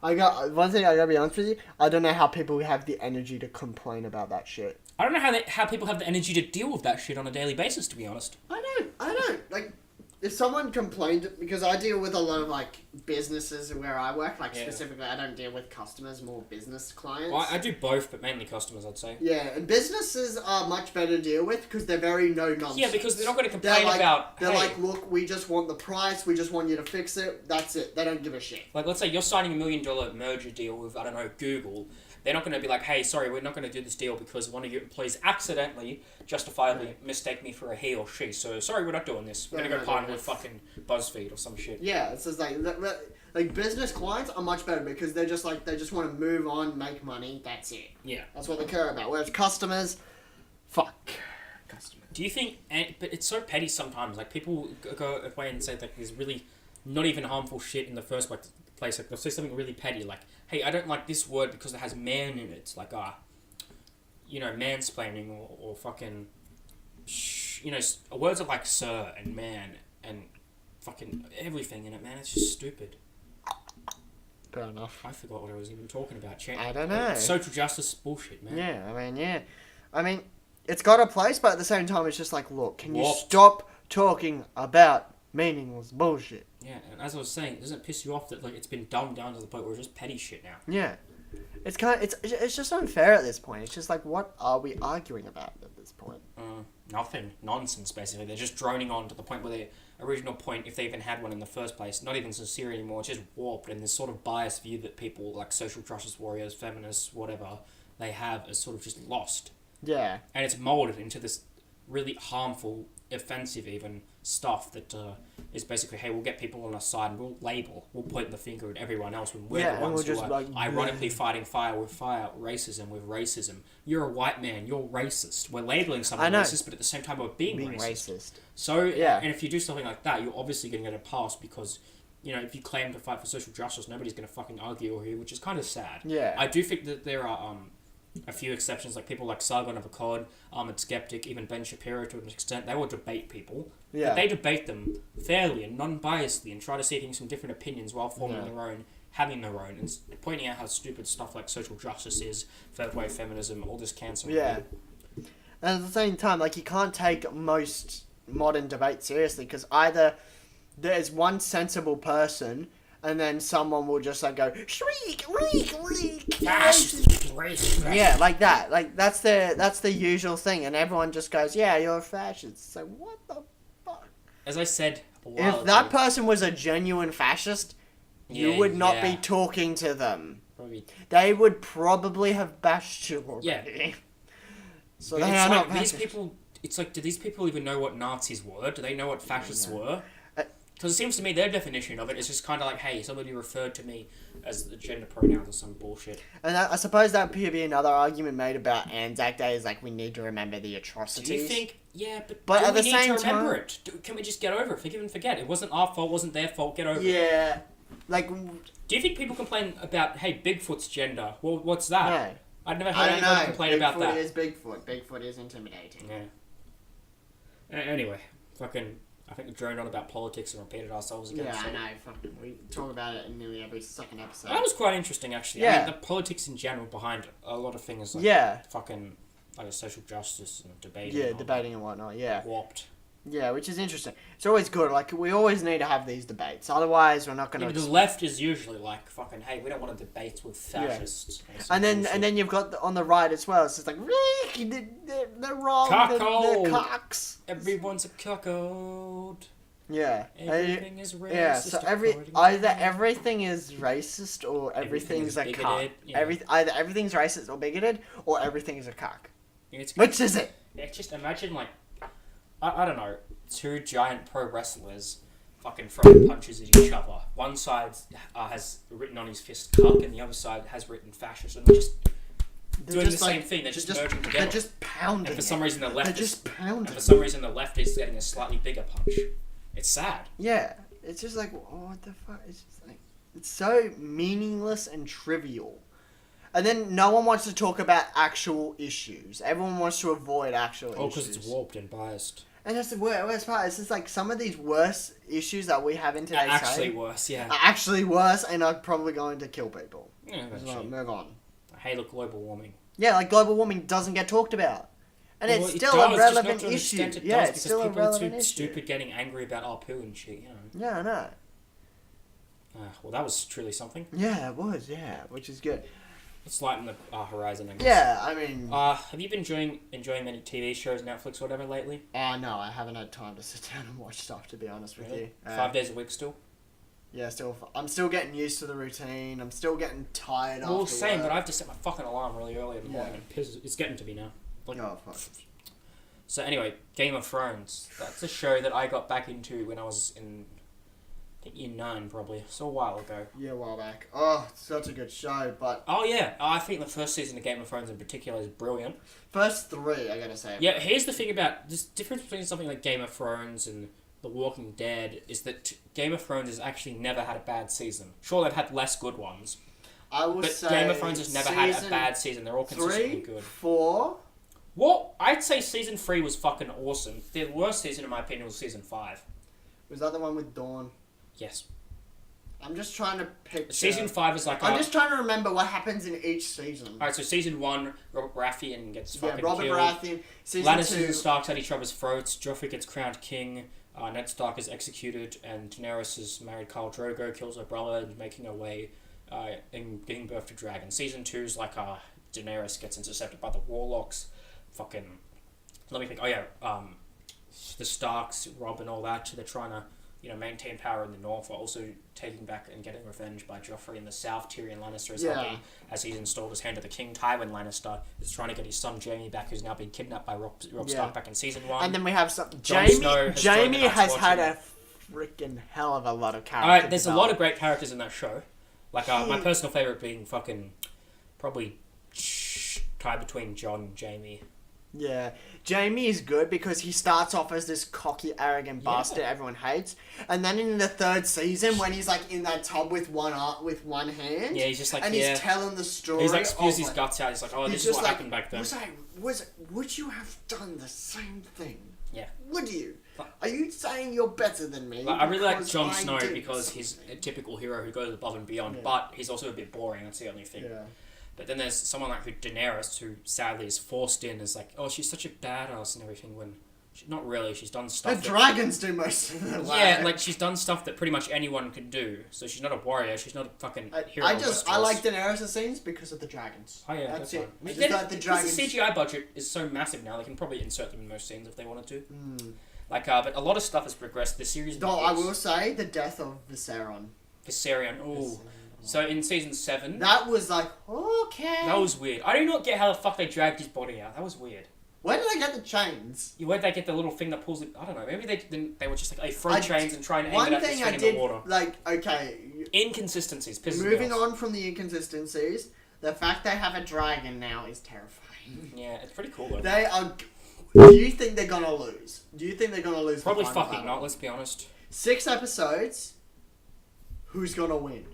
I got one thing. I gotta be honest with you. I don't know how people have the energy to complain about that shit. I don't know how people have the energy to deal with that shit on a daily basis, to be honest. I don't. Like, if someone complained, because I deal with a lot of, like, businesses where I work, like, Yeah. specifically, I don't deal with customers, more business clients. Well, I do both, but mainly customers, I'd say. Yeah, and businesses are much better to deal with because they're very no-nonsense. Yeah, because they're not going to complain about... They're hey, like, look, we just want the price, we just want you to fix it, that's it. They don't give a shit. Like, let's say you're signing $1 million merger deal with, I don't know, Google. They're not going to be like, "Hey, sorry, we're not going to do this deal because one of your employees accidentally, justifiably mistake me for a he or she. So, sorry, we're not doing this. We're going to go partner with fucking BuzzFeed or some shit." Yeah, it's just like business clients are much better because they're just like, they just want to move on, make money, that's it. Yeah. That's what they care about. Whereas customers, fuck. Customers. Do you think... But it's so petty sometimes. Like, people go away and say, like, there's really not even harmful shit in the first place. Like, they'll say something really petty, like, "Hey, I don't like this word because it has man in it." It's like, mansplaining or fucking... words are like sir and man and fucking everything in it, man. It's just stupid. Fair enough. I forgot what I was even talking about. I don't know. Social justice bullshit, man. Yeah, I mean, it's got a place, but at the same time, it's just like, look, can you Warped. stop talking about meaningless bullshit? Yeah, and as I was saying, doesn't it piss you off that like it's been dumbed down to the point where it's just petty shit now? Yeah. It's it's just unfair at this point. It's just like, what are we arguing about at this point? Nothing. Nonsense, basically. They're just droning on to the point where their original point, if they even had one in the first place, not even sincere anymore. It's just warped, and this sort of biased view that people like social justice warriors, feminists, whatever, they have is sort of just lost. Yeah. And it's molded into this really harmful, offensive even stuff that is basically, hey, we'll get people on our side and we'll label, we'll point the finger at everyone else when we're the ones who are ironically fighting fire with fire, racism with racism. You're a white man, you're racist. We're labeling someone racist, but at the same time we're being racist. So, and if you do something like that, you're obviously going to get a pass because, if you claim to fight for social justice, nobody's going to fucking argue with you, which is kind of sad. Yeah. I do think that there are a few exceptions, like people like Sargon of Akkad, Ahmed Skeptic, even Ben Shapiro to an extent. They will debate people. Yeah. But they debate them fairly and non-biasedly and try to see things from different opinions while forming their own, having their own, and pointing out how stupid stuff like social justice is, third wave feminism, all this cancer. Yeah. And at the same time, like, you can't take most modern debates seriously because either there's one sensible person and then someone will just like go shriek, reek, reek. Yeah, like that. Like that's the usual thing, and everyone just goes, "Yeah, you're a fascist." So what the fuck? As I said a while if that person was a genuine fascist, you would not be talking to them. Probably. They would probably have bashed you already. Yeah. So But they it's are like not these fascist. people. It's like, do these people even know what Nazis were? Do they know what fascists were? Because it seems to me their definition of it is just kind of like, hey, somebody referred to me as the gender pronouns or some bullshit. And I suppose that could be another argument made about Anzac Day is like we need to remember the atrocities. Do you think? Yeah, but do at we the need same to remember time, it? Can we just get over it? Forgive and forget. It wasn't our fault. Wasn't their fault. Get over it. Yeah, like. Do you think people complain about Bigfoot's gender? Well, what's that? No. I've never heard anyone complain about that. Bigfoot is Bigfoot. Bigfoot is intimidating. Yeah. Anyway, I think we droned on about politics and repeated ourselves again. Yeah, so. I know. We talk about it in nearly every second episode. That was quite interesting, actually. Yeah. I mean, the politics in general behind a lot of things, like like a social justice and debating. Yeah, debating and whatnot. Yeah. Warped. Yeah, which is interesting. It's always good. Like we always need to have these debates. Otherwise, we're not going to. The left is usually like hey, we don't want to debate with fascists. Yeah. And then you've got on the right as well. It's just like they're wrong. Cuckold. They're cocks. Everyone's a cuckold. Yeah. Everything is racist. Yeah. So either everything is racist or everything's a cuck. Yeah. Either everything's racist or bigoted or everything is a cuck. Which is it? Yeah, just imagine like. I don't know, two giant pro wrestlers fucking throwing punches at each other. One side has written on his fist cuck and the other side has written fascist, and they're just doing the same thing. They're just merging together. They're just pounding. And for some reason the left is getting a slightly bigger punch. It's sad. Yeah. It's just like, what the fuck? It's just like, it's so meaningless and trivial. And then no one wants to talk about actual issues. Everyone wants to avoid actual issues. Oh, because it's warped and biased. And that's the worst part. It's just like some of these worst issues that we have in today's day are actually worse and are probably going to kill people. Yeah, well, move on. Hey, look, global warming. Yeah, like global warming doesn't get talked about. And it's still a relevant issue. Yeah, it's still a relevant issue. Stupid getting angry about our poo and shit, you know. Yeah, I know. Well, that was truly something. Yeah, it was, which is good. Let's lighten the horizon, I guess. Yeah, I mean... have you been enjoying any TV shows, Netflix, or whatever, lately? No, I haven't had time to sit down and watch stuff, to be honest with you. 5 days a week still? Yeah, I'm still getting used to the routine. I'm still getting tired after work. Same, but I have to set my fucking alarm really early in the morning. And it's getting to me now. Fuck. So anyway, Game of Thrones. That's a show that I got back into when I was in... I think year 9, probably. So a while ago. Yeah, a while back. Oh, such a good show, but... Oh, yeah. I think the first season of Game of Thrones in particular is brilliant. First 3, I gotta say. Yeah, here's the thing about... This difference between something like Game of Thrones and The Walking Dead is that Game of Thrones has actually never had a bad season. Sure, they've had less good ones. But Game of Thrones has never had a bad season. They're all consistently good. 4... Well, I'd say season 3 was fucking awesome. The worst season, in my opinion, was season 5. Was that the one with Dawn? Yes. I'm just trying to picture... Season 5 is like... I'm just trying to remember what happens in each season. Alright, so season 1, Robert Baratheon gets fucking killed. Yeah, Robert Baratheon. Season Lannisters 2... and Starks at each other's throats. Joffrey gets crowned king. Ned Stark is executed. And Daenerys has married Khal Drogo, kills her brother, and making her way and giving birth to dragons. Season 2 is like Daenerys gets intercepted by the Warlocks. Fucking... Let me think. Oh, yeah. The Starks, Robb and all that, they're trying to... maintain power in the north, while also taking back and getting revenge by Joffrey in the south. Tyrion Lannister is helping as he's installed as Hand of the King. Tywin Lannister is trying to get his son Jaime back, who's now been kidnapped by Robb Stark back in season 1. And then we have some... Jaime has had a freaking hell of a lot of characters. Alright, there's a lot of great characters in that show. Like, my personal favourite being fucking... Probably... tied between Jon and Jaime. Yeah, Jaime is good because he starts off as this cocky, arrogant bastard everyone hates, and then in the 3rd season, when he's like in that tub with one hand, he's just like, and he's telling the story. He's like spews his guts out. He's like, this is what happened back then. Would you have done the same thing? Yeah. Would you? Are you saying you're better than me? I really like Jon Snow because he's a typical hero who goes above and beyond, but he's also a bit boring. That's the only thing. Yeah. But then there's someone like Daenerys, who sadly is forced in as like, she's such a badass and everything, when not really, she's done stuff... The dragons do most of the work. Yeah, like, she's done stuff that pretty much anyone can do. So she's not a warrior, she's not a fucking hero. I like Daenerys' scenes because of the dragons. Oh yeah, that's it. The dragons... the CGI budget is so massive now, they can probably insert them in most scenes if they wanted to. Like, but a lot of stuff has progressed. The series... I will say, the death of Viserion, ooh. So in season 7... That was like, okay. That was weird. I do not get how the fuck they dragged his body out. That was weird. Where did they get the chains? Where'd they get the little thing that pulls it? I don't know. Maybe they were just like, hey, throw chains and try and aim it at the thing in the water. Like, okay. Inconsistencies. Moving on from the inconsistencies, the fact they have a dragon now is terrifying. Yeah, it's pretty cool though. They are... Do you think they're gonna lose? Do you think they're gonna lose? Probably fucking not, let's be honest. 6 episodes. Who's gonna win?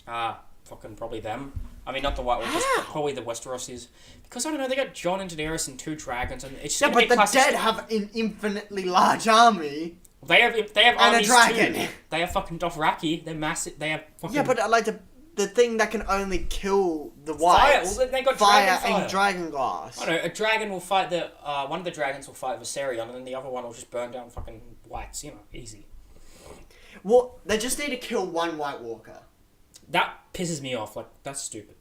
Fucking probably them. I mean, not the White Walkers, but probably the Westerosis. Because, I don't know, they got Jon and Daenerys and 2 dragons, and it's just but the dead have an infinitely large army. They have and armies a dragon. too. They have fucking Dothraki. They're massive. They have fucking... Yeah, but like the thing that can only kill the whites. Fire. Well, they got fire fire and dragon glass. I don't know. A dragon will fight the... one of the dragons will fight Viserion, and then the other one will just burn down fucking whites. You know, easy. Well, they just need to kill one White Walker. That pisses me off. Like, that's stupid.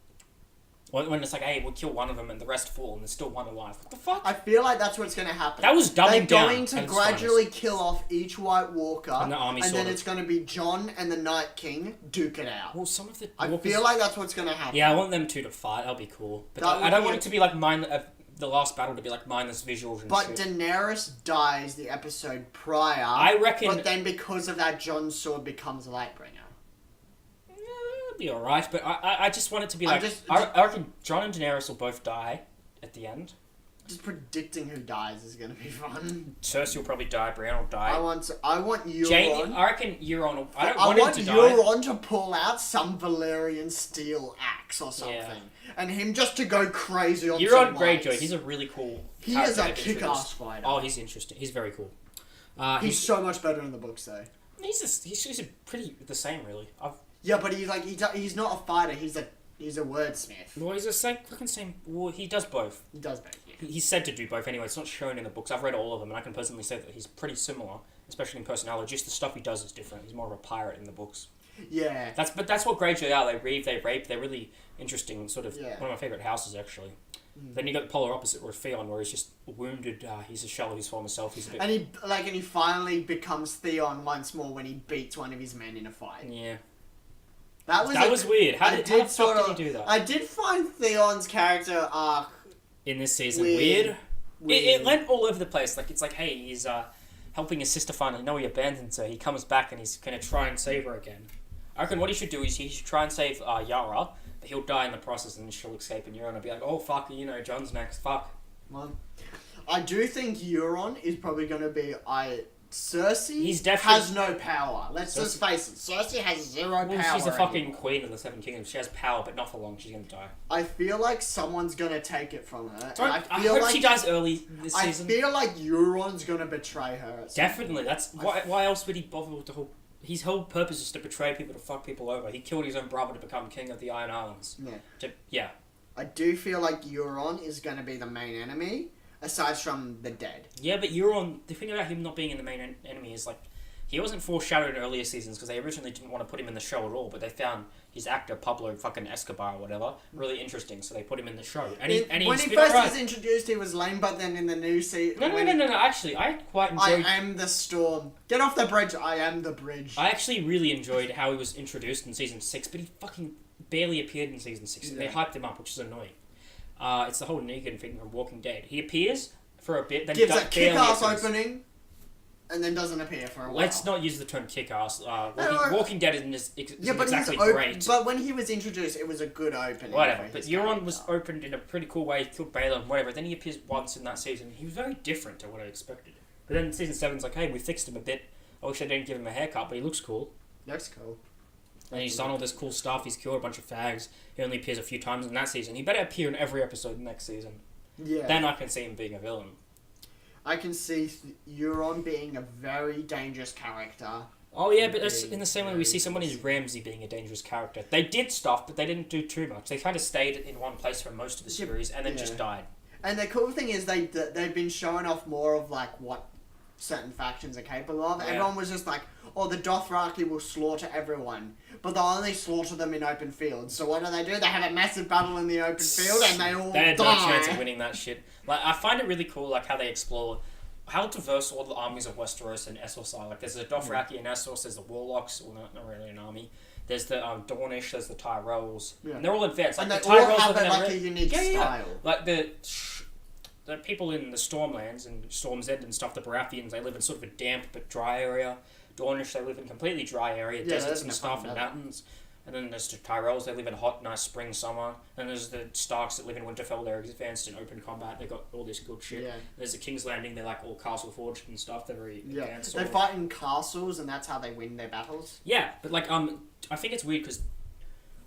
When it's like, hey, we'll kill one of them and the rest fall and there's still one alive. What the fuck? I feel like that's what's going to happen. That was dumbing down. They're going to gradually kill off each White Walker. And the army and then it's going to be Jon and the Night King duke it out. Well, some of the I feel like that's what's going to happen. Yeah, I want them two to fight. That'll be cool. But I don't want it to be like the last battle to be like mindless visuals and but shit. But Daenerys dies the episode prior. I reckon... But then because of that, Jon's sword becomes Lightbringer. Be alright, but I just want it to be like... I reckon Jon and Daenerys will both die at the end. Just predicting who dies is going to be fun. Cersei will probably die, Brienne will die. I want Euron... Jaime, I reckon Euron will... I want him to die. Euron to pull out some Valyrian steel axe or something. Yeah. And him just to go crazy on Euron Greyjoy, he's a really cool... He is a kick-ass fighter. Oh, he's interesting. He's very cool. He's so much better in the books, though. He's pretty the same, really. Yeah, but he's not a fighter. He's a wordsmith. Well, he's the fucking same. Well, he does both. He does both. Yeah. He's said to do both anyway. It's not shown in the books. I've read all of them, and I can personally say that he's pretty similar, especially in personality. Just the stuff he does is different. He's more of a pirate in the books. Yeah. That's what Greyjoy are. They reave, they rape. They're really interesting. Sort of one of my favorite houses, actually. Then you got the polar opposite with Theon, where he's just wounded. He's a shell of his former self. He's a bit... And he finally becomes Theon once more when he beats one of his men in a fight. Yeah. That was weird. How the fuck did he do that? I did find Theon's character arc in this season weird. It went all over the place. Like, it's like, hey, he's helping his sister finally. No, he abandons her. He comes back and he's gonna try and save her again. I reckon what he should do is he should try and save Yara, but he'll die in the process and she'll escape, and Euron will be like, oh fuck, Jon's next. Fuck. Well, I do think Euron is probably gonna be Cersei has no power. Let's just face it. Cersei has zero power. She's the fucking queen of the Seven Kingdoms. She has power, but not for long. She's gonna die. I feel like someone's gonna take it from her. I hope she dies early this season. I feel like Euron's gonna betray her. Definitely. That's why else would he bother with the whole... His whole purpose is to betray people, to fuck people over. He killed his own brother to become king of the Iron Islands. Yeah. I do feel like Euron is gonna be the main enemy. Aside from the dead. Yeah, but Euron, the thing about him not being in the main enemy is, like, he wasn't foreshadowed in earlier seasons because they originally didn't want to put him in the show at all, but they found his actor, Pablo fucking Escobar or whatever, really interesting, so they put him in the show. When he first was introduced, he was lame, but then in the new season... No, actually, I quite enjoyed... I am the storm. Get off the bridge, I am the bridge. I actually really enjoyed how he was introduced in Season 6, but he fucking barely appeared in Season 6. Yeah. They hyped him up, which is annoying. It's the whole Negan thing from Walking Dead. He appears for a bit, then gives a kick-ass opening, and then doesn't appear for a while. Let's not use the term kick-ass. Walking Dead isn't exactly great. But when he was introduced, it was a good opening. Whatever. But Euron was opened in a pretty cool way. He killed Balon, whatever. Then he appears once in that season. He was very different to what I expected. But then Season 7's like, hey, we fixed him a bit. I wish I didn't give him a haircut, but he looks cool. Looks cool. And he's done all this cool stuff. He's killed a bunch of fags. He only appears a few times in that season. He better appear in every episode next season. Yeah. Then I can see him being a villain. I can see Euron being a very dangerous character. Oh yeah, but that's in the same way we see someone as Ramsay being a dangerous character. They did stuff, but they didn't do too much. They kind of stayed in one place for most of the series and then just died. And the cool thing is they've been showing off more of like what certain factions are capable of. Yeah. Everyone was just like, oh, the Dothraki will slaughter everyone, but they'll only slaughter them in open fields. So what do? They have a massive battle in the open field and they all die. They had no chance of winning that shit. Like, I find it really cool, like, how they explore how diverse all the armies of Westeros and Essos are. Like, there's the Dothraki and Essos, there's the Warlocks, well, not really an army. There's the Dornish, there's the Tyrells. Yeah. And they're all advanced. Like, and the they all Tyrells have a unique style. Like, the people in the Stormlands and Storm's End and stuff, the Baratheons, they live in sort of a damp but dry area. Dornish, they live in completely dry area, deserts and stuff, and mountains. And then there's the Tyrells, they live in hot, nice spring, summer. And there's the Starks that live in Winterfell, they're advanced in open combat, they got all this good shit. Yeah. There's the King's Landing, they're like all castle forged and stuff, they're very advanced. They fight in castles, and that's how they win their battles. Yeah, but like, I think it's weird because,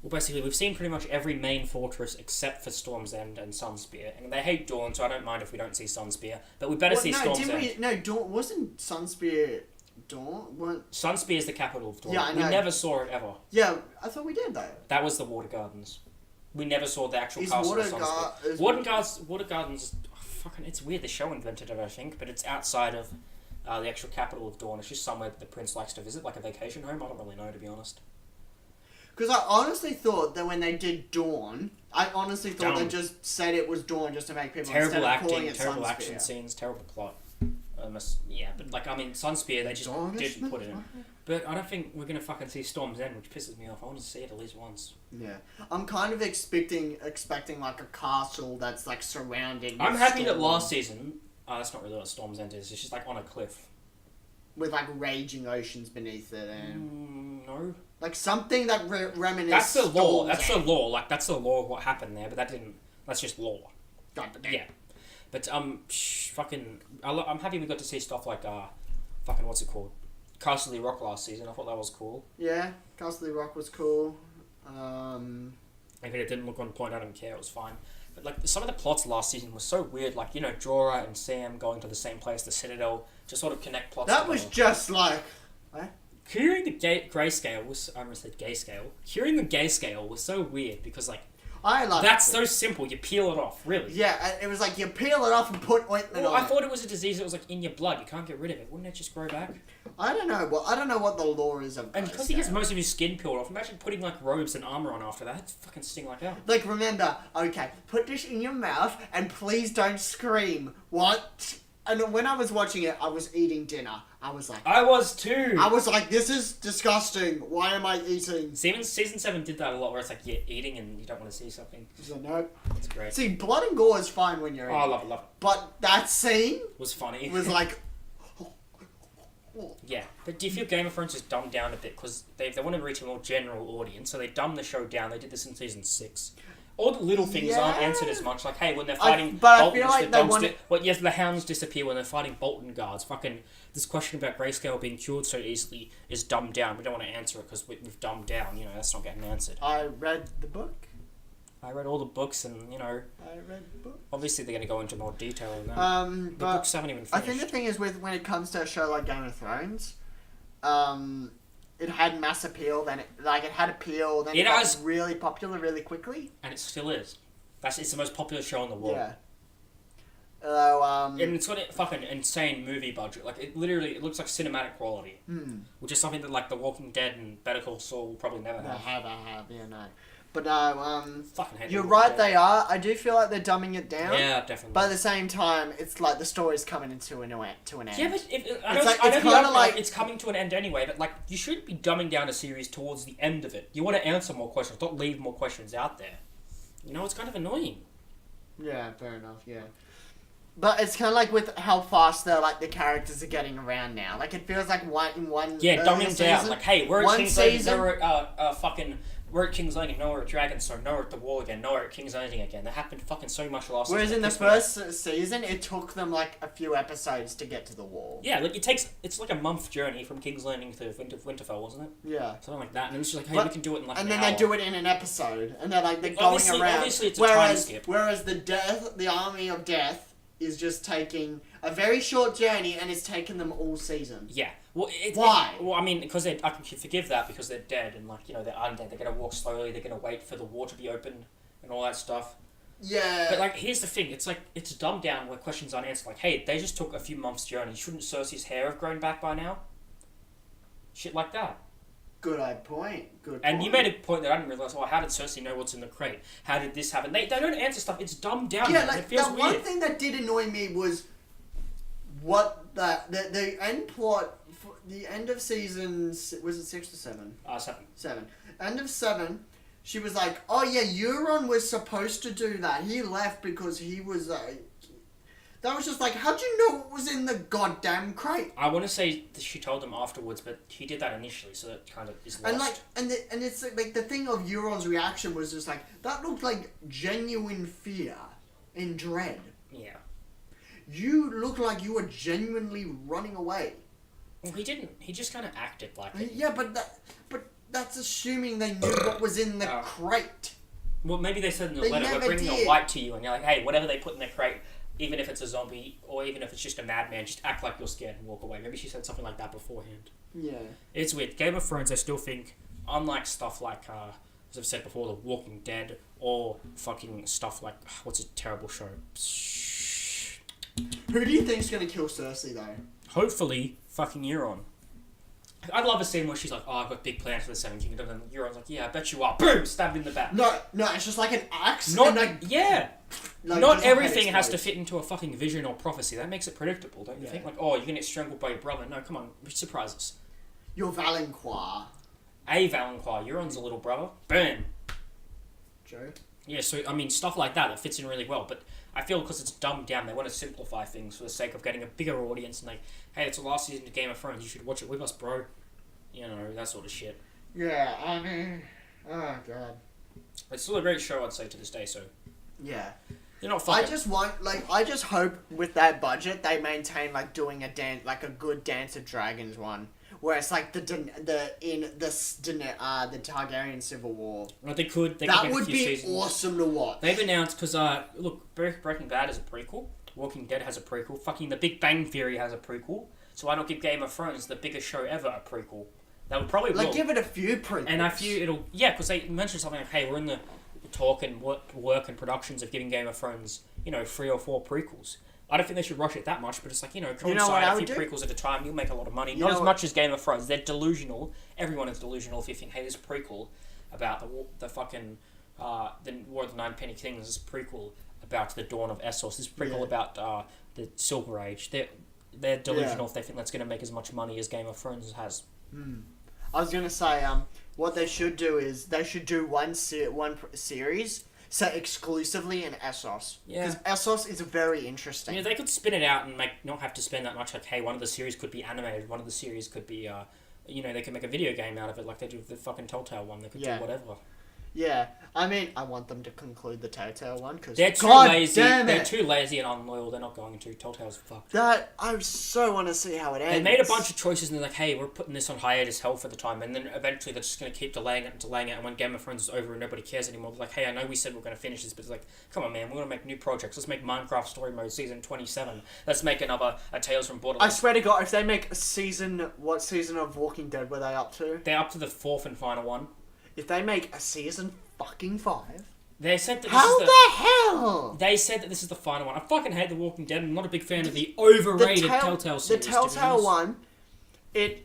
well, basically, we've seen pretty much every main fortress except for Storm's End and Sunspear. And they hate Dawn, so I don't mind if we don't see Sunspear. But we better see Storm's End. No, Dawn, wasn't Sunspear... Dawn? Sunspear is the capital of Dawn. Yeah, I know. We never saw it ever. Yeah, I thought we did though. That was the Water Gardens. We never saw the actual castle of Sunspear. Water Gardens, fucking, it's weird. The show invented it, I think, but it's outside of the actual capital of Dawn. It's just somewhere that the prince likes to visit, like a vacation home. I don't really know, to be honest. Because I honestly thought that when they did Dawn, they just said it was Dawn just to make people terrible acting, terrible Sunspear. action scenes, terrible plot. Yeah, but like, I mean, Sunspear, they just didn't put it in. But I don't think we're going to fucking see Storm's End, which pisses me off. I want to see it at least once. Yeah. I'm kind of expecting like a castle that's like surrounding. I'm happy that last season, that's not really what Storm's End is, it's just like on a cliff. With like raging oceans beneath it and... No. Like something that reminisces... That's the law, that's the law, like that's the law of what happened there, but that's just law. Yeah. But, fucking... I'm happy we got to see stuff like, what's it called? Castle Rock last season. I thought that was cool. Yeah, Castle Rock was cool. Even if it didn't look on point, I don't care, it was fine. But, like, some of the plots last season were so weird. Like, you know, Jorah and Sam going to the same place, the Citadel, to sort of connect plots That together. was just like... What? Curing the grayscale was... I almost said gay scale. Curing the gay scale was so weird because, like... That's so simple. You peel it off, really. Yeah, it was like you peel it off and put ointment on I thought it was a disease that was like in your blood. You can't get rid of it. Wouldn't it just grow back? I don't know. Well, I don't know what the law is of. And because he gets most of his skin peeled off, imagine putting like robes and armor on after that. That'd fucking sting like hell. Like, remember, okay, put this in your mouth and please don't scream. What? And when I was watching it, I was eating dinner. I was like... I was too! I was like, this is disgusting. Why am I eating? Season 7 did that a lot, where it's like you're eating and you don't want to see something. So, no. It's great. See, blood and gore is fine when you're eating. I love it. But that scene... was funny. Was like... Yeah. But do you feel Game of Thrones is dumbed down a bit? Because they want to reach a more general audience, so they dumbed the show down. They did this in season 6. All the little things aren't answered as much. Like, hey, when they're fighting I feel like they want... the hounds disappear when they're fighting Bolton guards. Fucking, this question about grayscale being cured so easily is dumbed down. We don't want to answer it because we've dumbed down. You know, that's not getting answered. I read the book. I read all the books and, you know... I read the book. Obviously, they're going to go into more detail in that. The books haven't even finished. I think the thing is, when it comes to a show like Game of Thrones... it had mass appeal, then it had appeal, then it got really popular really quickly. And it still is. It's the most popular show in the world. Yeah. And it's got a fucking insane movie budget. Like, it looks like cinematic quality. Which is something that, like, The Walking Dead and Better Call Saul will probably never have. Yeah, no. But no, fucking hate you're right, they are. I do feel like they're dumbing it down. Yeah, definitely. But at the same time, it's like the story's coming into an end. Yeah, but it's coming to an end anyway, but like, you shouldn't be dumbing down a series towards the end of it. You want to answer more questions, not leave more questions out there. You know, it's kind of annoying. Yeah, fair enough, yeah. But it's kind of like with how fast the characters are getting around now. Like, it feels like one Yeah, dumbing down. Like, hey, we're at King's Landing, no, we're at Dragonstone, no, we're at the Wall again, no, we're at King's Landing again. That happened fucking so much last season. Whereas in the first season, it took them like a few episodes to get to the Wall. Yeah, like it's like a month journey from King's Landing to Winterfell, wasn't it? Yeah. Something like that. And it was just like, hey, we can do it in like an hour. And then they do it in an episode. And they're like, they're going around. Obviously it's a time skip. Whereas the Army of Death is just taking a very short journey and it's taken them all season. Yeah. Well, why? Well, I mean, because I can forgive that because they're dead and, like, you know, they're undead. They're going to walk slowly. They're going to wait for the war to be open and all that stuff. Yeah. But, like, here's the thing. It's like, it's dumbed down where questions aren't answered. Like, hey, they just took a few months' journey. Shouldn't Cersei's hair have grown back by now? Shit like that. Good point. And you made a point that I didn't realise. Oh, how did Cersei know what's in the crate? How did this happen? They don't answer stuff. It's dumbed down. Yeah, like, it feels weird. One thing that did annoy me was what the end plot. The end of seasons, was it 6 or 7? 7. 7. End of 7, she was like, oh yeah, Euron was supposed to do that. He left because he was That was just like, how'd you know what was in the goddamn crate? I want to say that she told them afterwards, but he did that initially, so that kind of is lost. And it's like the thing of Euron's reaction was just like, that looked like genuine fear and dread. Yeah. You look like you were genuinely running away. Well, he didn't. He just kind of acted like it. Yeah, but that's assuming they knew what was in the crate. Well, maybe they said in the letter, we're bringing a white to you, and you're like, hey, whatever they put in the crate, even if it's a zombie, or even if it's just a madman, just act like you're scared and walk away. Maybe she said something like that beforehand. Yeah. It's weird. Game of Thrones, I still think, unlike stuff like, as I've said before, The Walking Dead, or fucking stuff like, what's a terrible show? Who do you think's gonna kill Cersei, though? Hopefully, fucking Euron. I'd love a scene where she's like, oh, I've got big plans for the Seven Kingdoms, and Euron's like, yeah, I bet you are. Boom! Stabbed in the back. No, it's just like an axe. Yeah. Like, not everything has to fit into a fucking vision or prophecy. That makes it predictable, don't you think? Like, oh, you're gonna get strangled by your brother. No, come on, surprise us. You're Valancourt. A Valancourt. Euron's a little brother. Boom. Joe? Yeah, so, I mean, stuff like that fits in really well, but I feel because it's dumbed down, they want to simplify things for the sake of getting a bigger audience, and like, hey, it's the last season of Game of Thrones, you should watch it with us, bro. You know, that sort of shit. Yeah, I mean, oh god. It's still a great show, I'd say, to this day, so. Yeah. You're not fucking... I just hope with that budget they maintain, like, doing a good Dance of Dragons one. Where it's like the Targaryen Civil War. Well, they could. That would be awesome to watch. They've announced, because, look, Breaking Bad is a prequel. Walking Dead has a prequel. Fucking The Big Bang Theory has a prequel. So why not give Game of Thrones, the biggest show ever, a prequel? That would probably give it a few prequels. And I feel it'll... Yeah, because they mentioned something like, hey, we're in the talk and work and productions of giving Game of Thrones, 3 or 4 prequels. I don't think they should rush it that much, but it's like, coincide a few prequels at a time, you'll make a lot of money. Not as much as Game of Thrones. They're delusional. Everyone is delusional if you think, hey, this prequel about the fucking... the War of the Nine Penny Kings, this prequel about the dawn of Essos, this prequel about the Silver Age. They're delusional if they think that's going to make as much money as Game of Thrones has. I was going to say, what they should do is they should do one series set exclusively in Essos. Yeah. Because Essos is very interesting. Yeah, they could spin it out and not have to spend that much. Like, hey, one of the series could be animated, one of the series could be, they could make a video game out of it like they do with the fucking Telltale one. They could do whatever. Yeah, I mean, I want them to conclude the Telltale one because they're too lazy. They're too lazy and unloyal. They're not going to. Telltale's fucked. I so want to see how it ends. They made a bunch of choices and they're like, hey, we're putting this on hiatus hell for the time, and then eventually they're just going to keep delaying it, and when Game of Thrones is over and nobody cares anymore, they're like, hey, I know we said we're going to finish this, but it's like, come on, man, we're going to make new projects. Let's make Minecraft Story Mode Season 27. Let's make another a Tales from Borderlands. I swear to God, if they make what season of Walking Dead were they up to? They're up to the 4th and final one. If they make a season fucking 5... They said that hell? They said that this is the final one. I fucking hate The Walking Dead. I'm not a big fan of the overrated Telltale series. The Telltale one, it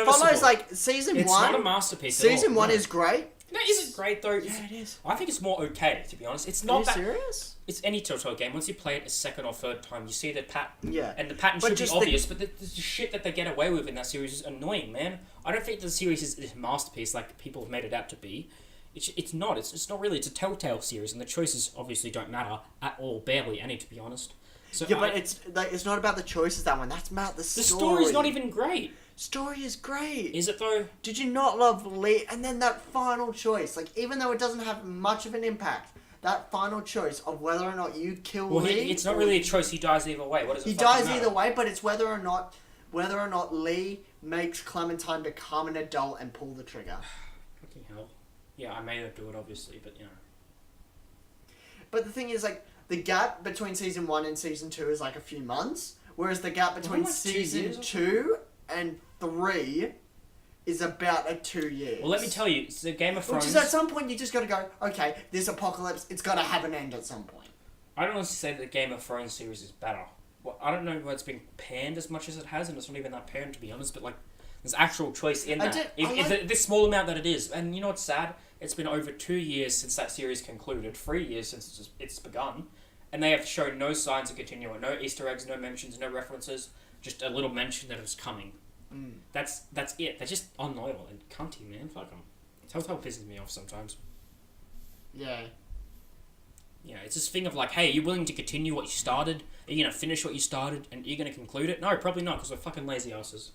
follows like season 1. It's not a masterpiece. Season 1 is great. No, is it great though? Yeah, it is. I think it's more okay, to be honest. It's not Are you serious? It's any Telltale game. Once you play it a second or third time, you see the pattern. Yeah. And the pattern should be obvious, but the shit that they get away with in that series is annoying, man. I don't think the series is a masterpiece like people have made it out to be. It's not. It's not really. It's a Telltale series, and the choices obviously don't matter at all, barely any, to be honest. So yeah, but it's not about the choices, that one. That's about the story. The story's not even great. Story is great. Is it though? Did you not love Lee? And then that final choice, like even though it doesn't have much of an impact, that final choice of whether or not you kill Lee. It's not really a choice. He dies either way. What does it? He dies either way, but it's whether or not Lee makes Clementine become an adult and pull the trigger. Fucking hell. Yeah, I made her do it, obviously, but, But the thing is, like, the gap between Season 1 and Season 2 is, like, a few months, whereas the gap between Season 2 and 3 is about 2 years. Well, let me tell you, it's the Game of Thrones... Which is, at some point, you just gotta go, okay, this apocalypse, it's gotta have an end at some point. I don't want to say that the Game of Thrones series is better. Well, I don't know why it's been panned as much as it has, and it's not even that panned, to be honest, but, like, there's actual choice in that. This small amount that it is. And you know what's sad? It's been over 2 years since that series concluded, 3 years since it's begun, and they have shown no signs of continuing, no Easter eggs, no mentions, no references, just a little mention that it's coming. That's it. They're just unloyal and cunty, man. Fuck them. Telltale pisses me off sometimes. Yeah. You know, it's this thing of like, hey, are you willing to continue what you started? Are you going to finish what you started? And are you going to conclude it? No, probably not, because we're fucking lazy asses.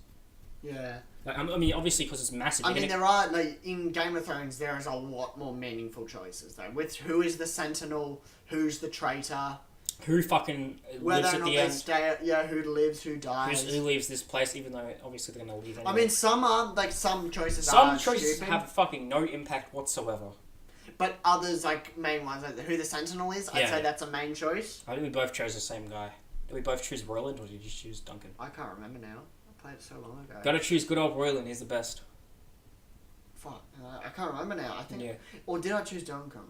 Yeah. Like, I mean, obviously, because it's massive. There are, like, in Game of Thrones, there is a lot more meaningful choices, though. With who is the Sentinel, who's the traitor, who fucking lives at the end. Who lives, who dies. Who leaves this place, even though obviously they're going to leave anyway. I mean, some choices Some are choices stupid, have fucking no impact whatsoever. but others, like, main ones, like who the Sentinel is, I'd say that's a main choice. I think we both chose the same guy. Did we both choose Royland, or did you choose Duncan? I can't remember now. I played it so long ago. Gotta choose good old Royland, he's the best. Fuck, I can't remember now. I think... Yeah. Or did I choose Duncan?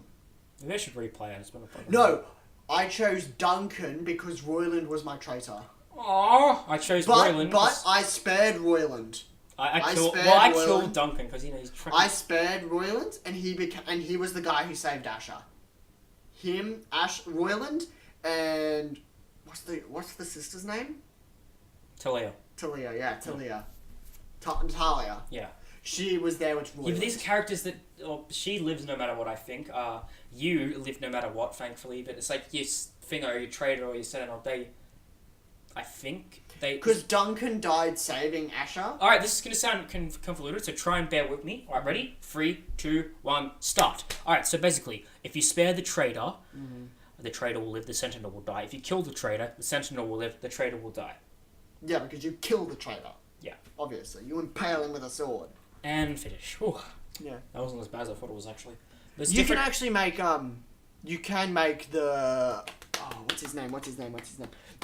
Maybe I should replay it, it's been a problem. No! I chose Duncan because Royland was my traitor. Aww, I chose Royland. But I spared Royland. I killed Duncan because he's tricky. I spared Royland, and he was the guy who saved Asher. Him, Royland, and what's the sister's name? Talia, yeah, Talia. Talia. Yeah. She was there with Royland. Yeah, but these characters that she lives no matter what. I think. You live no matter what, thankfully. But it's like your thing or your trader or your sentinel. Because Duncan died saving Asher. Alright, this is going to sound convoluted, so try and bear with me. Alright, ready? 3, 2, 1, start. Alright, so basically, if you spare the trader, the trader will live, the sentinel will die. If you kill the trader, the sentinel will live, the trader will die. Yeah, because you kill the trader. Yeah. Obviously. You impale him with a sword. And finish. Whew. Yeah. That wasn't as bad as I thought it was, actually. You can actually make, you can make the... what's his name?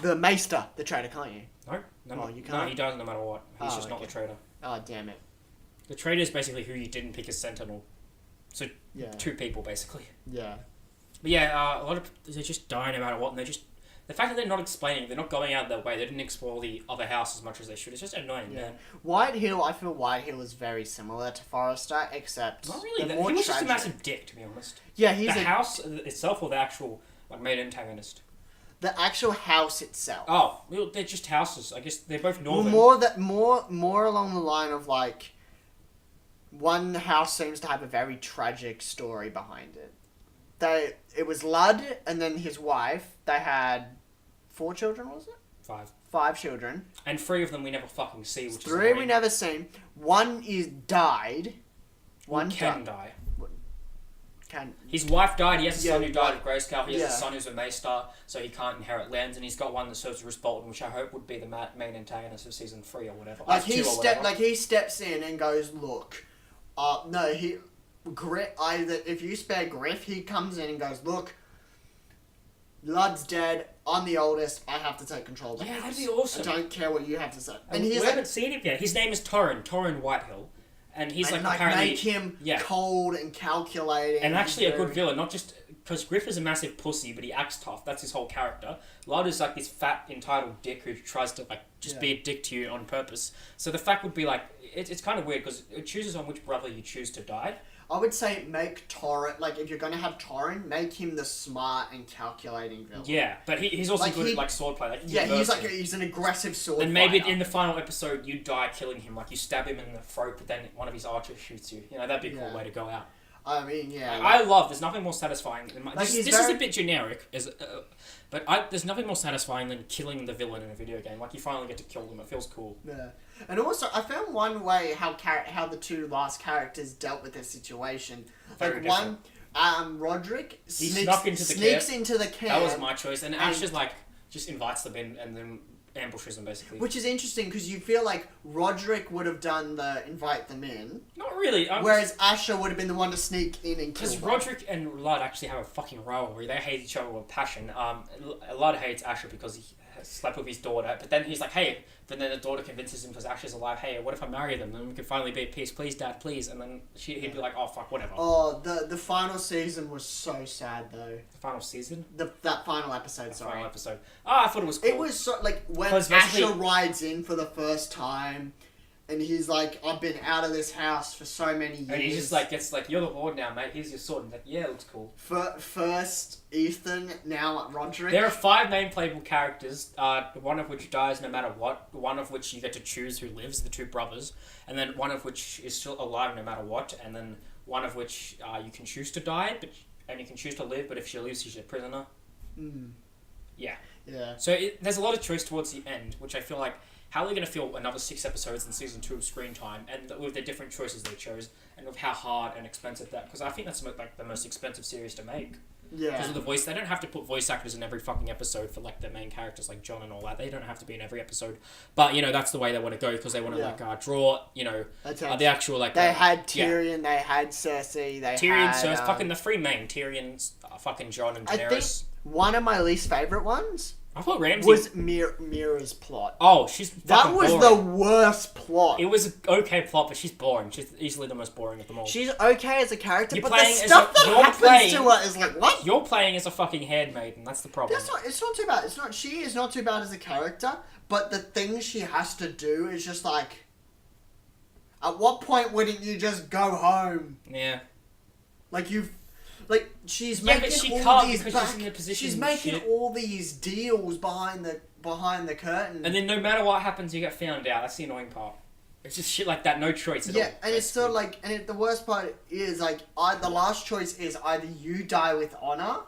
The Maester, the trader, can't you? No, you can't? No, he dies no matter what. He's just not the trader. Oh, damn it. The trader is basically who you didn't pick as sentinel. So, two people, basically. Yeah. But yeah, a lot of... They just die no matter what, and they're just... The fact that they're not explaining, they're not going out of their way, they didn't explore the other house as much as they should. It's just annoying, man. White Hill, I feel White Hill is very similar to Forrester, except... Not really. He was just a massive dick, to be honest. Yeah, he's the house itself or the actual, main antagonist? The actual house itself. Oh, well, they're just houses. I guess they're both northern. More along the line of, like... One house seems to have a very tragic story behind it. It was Ludd and then his wife. They had 4 children, was it? 5. 5 children. And 3 of them we never fucking see, which 3 we never seen. 1 is died. One can die. Can. His wife died. He has a son who died of Grayscale. He has a son who's a Maester, so he can't inherit lands. And he's got one that serves Roose Bolton, which I hope would be the main antagonist of season 3 or whatever. He steps in and goes, look, if you spare Griff, he comes in and goes, look, Ludd's dead, I'm the oldest, I have to take control of the house. That'd be awesome. I don't care what you have to say. And we haven't seen him yet. His name is Torrin Whitehill. And he's apparently... make him cold and calculating. And actually a good villain, not just... Because Griff is a massive pussy, but he acts tough. That's his whole character. Ludd is like this fat, entitled dick who tries to be a dick to you on purpose. So the fact would be it's kind of weird because it chooses on which brother you choose to die. I would say make Torrin, if you're going to have Torrin, make him the smart and calculating villain. Yeah, but he's also good at swordplay. He's an aggressive sword And maybe in the final episode you die killing him, you stab him in the throat, but then one of his archers shoots you. That'd be a cool way to go out. I mean, yeah. I love. There's nothing more satisfying than this is a bit generic, but there's nothing more satisfying than killing the villain in a video game. You finally get to kill them. It feels cool. Yeah, and also I found one way how the 2 last characters dealt with their situation. Very different. Roderick snuck into the camp. That was my choice, and Ash just just invites them in and then ambushes them basically. Which is interesting because you feel like Roderick would have done the invite them in. Not really. Whereas Asher would have been the one to sneak in and kill them. Because Roderick and Ludd actually have a fucking rivalry. They hate each other with passion. Ludd hates Asher because he slept with his daughter, but then he's like, hey, then the daughter convinces him because Asher's alive, hey, what if I marry them? Then we can finally be at peace. Please, Dad, please. And then he'd be like, oh, fuck, whatever. Oh, the final season was so sad, though. The final season? That final episode, sorry. Final episode. Oh, I thought it was cool. It was so, when Asher rides in for the first time, and he's like, I've been out of this house for so many years. And he just gets you're the Lord now, mate. Here's your sword. And yeah, it looks cool. First Ethan, now Roderick. There are 5 main playable characters, one of which dies no matter what, one of which you get to choose who lives, the 2 brothers, and then one of which is still alive no matter what, and then one of which you can choose to die, and you can choose to live, but if she leaves, she's a prisoner. Yeah. Yeah. So there's a lot of choice towards the end, which I feel like, how are they going to fill another 6 episodes in season 2 of screen time, and with the different choices they chose, and with how hard and expensive that, because I think that's like the most expensive series to make. Yeah. Because of the voice, they don't have to put voice actors in every fucking episode for like the main characters like John and all that. They don't have to be in every episode, but that's the way they want to go because they want to draw the actual like. They had Tyrion, they had Cersei, they Tyrion, had Cersei, fucking the 3 main Tyrion's fucking John and Daenerys. I think one of my least favorite ones. I thought Ramsay was Mira's plot. Oh, she's fucking boring. That was the worst plot. It was an okay plot, but she's boring. She's easily the most boring of them all. She's okay as a character, You're but the stuff that happens to her is like, what? You're playing as a fucking handmaiden. That's the problem. It's not too bad. She is not too bad as a character, but the things she has to do is just like, at what point wouldn't you just go home? Yeah. She's but making she all can't these because she's in a position. She's making all these deals behind the curtain. And then no matter what happens, you get found out. That's the annoying part. It's just shit like that. No choice at all. Yeah, and it's still like, the worst part is like, the last choice is either you die with honor,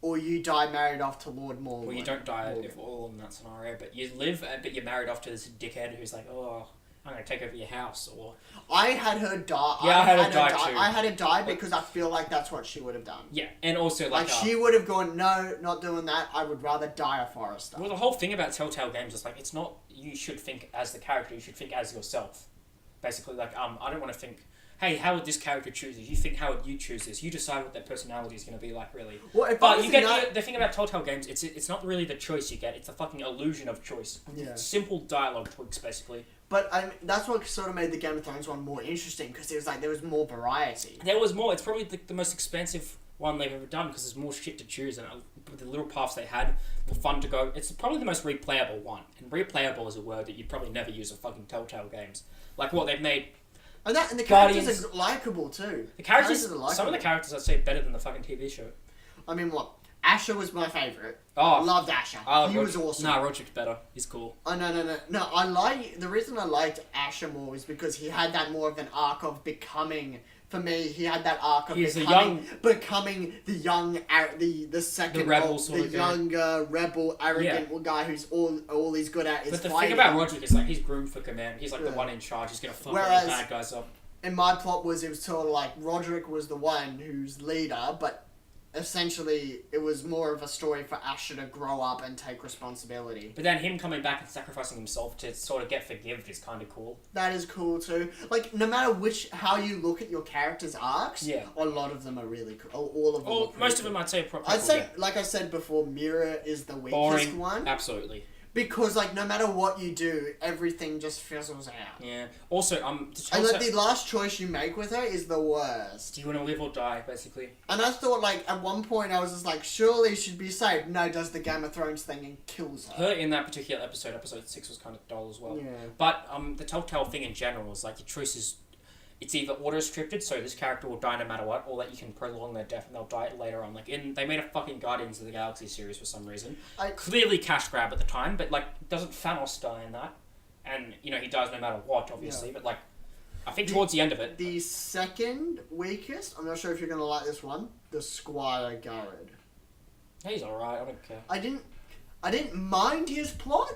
or you die married off to Lord Mormont. Well, you don't die if all in that scenario, but you live, but you're married off to this dickhead who's like, oh, I'm going to take over your house, or... I had her die. Yeah, I had her die too. I had her die because I feel like that's what she would have done. Yeah, and also like... she would have gone, no, not doing that. I would rather die a Forester. Well, the whole thing about Telltale Games is like, it's not you should think as the character, you should think as yourself. Basically, like, I don't want to think, hey, how would this character choose this? You think, how would you choose this? You decide what their personality is going to be like, really. Well, but you get the thing about Telltale Games, it's not really the choice you get, it's a fucking illusion of choice. Yeah. Simple dialogue tweaks, basically. But that's what sort of made the Game of Thrones one more interesting, because it was like there was more variety. There was more. It's probably the most expensive one they've ever done because there's more shit to choose, and the little paths they had were fun to go. It's probably the most replayable one, and replayable is a word that you'd probably never use in fucking Telltale Games. Like what they've made. And the characters are likable too. The characters are likable. Some of the characters I'd say better than the fucking TV show. I mean, what? Asher was my favourite. Oh, loved Asher. He was awesome. Nah, Roderick's better. He's cool. Oh no! The reason I liked Asher more was because he had that more of an arc of becoming. For me, he had that arc of becoming the young, the second, the rebel younger rebel, arrogant guy who's all he's good at is fighting. But the fighting. thing about Roderick is like he's groomed for command. He's like the one in charge. He's gonna fuck all the bad guys up. In my plot it was sort of like Roderick was the one who's leader, but essentially it was more of a story for Asher to grow up and take responsibility. But then him coming back and sacrificing himself to sort of get forgiven is kind of cool. That is cool too. Like, no matter how you look at your character's arcs, a lot of them are really cool. All of them are most of them I'd say are probably like I said before, Mira is the weakest one. Absolutely. Because, like, no matter what you do, everything just fizzles out. Yeah. Also, and the last choice you make with her is the worst. Do you want to live or die, basically? And I thought, like, at one point I was just like, surely she'd be saved. No, does the Game of Thrones thing and kills her. Her in that particular episode 6 was kind of dull as well. Yeah. But the Telltale thing in general is, like, your choice is... It's either auto-scripted, so this character will die no matter what, or that you can prolong their death and they'll die later on. Like, they made a fucking Guardians of the Galaxy series for some reason. Clearly cash grab at the time, but, like, doesn't Thanos die in that? And, he dies no matter what, obviously, but, like, I think towards the end of it... The second weakest, I'm not sure if you're going to like this one, the Squire Garrett. He's alright, I don't care. I didn't mind his plot.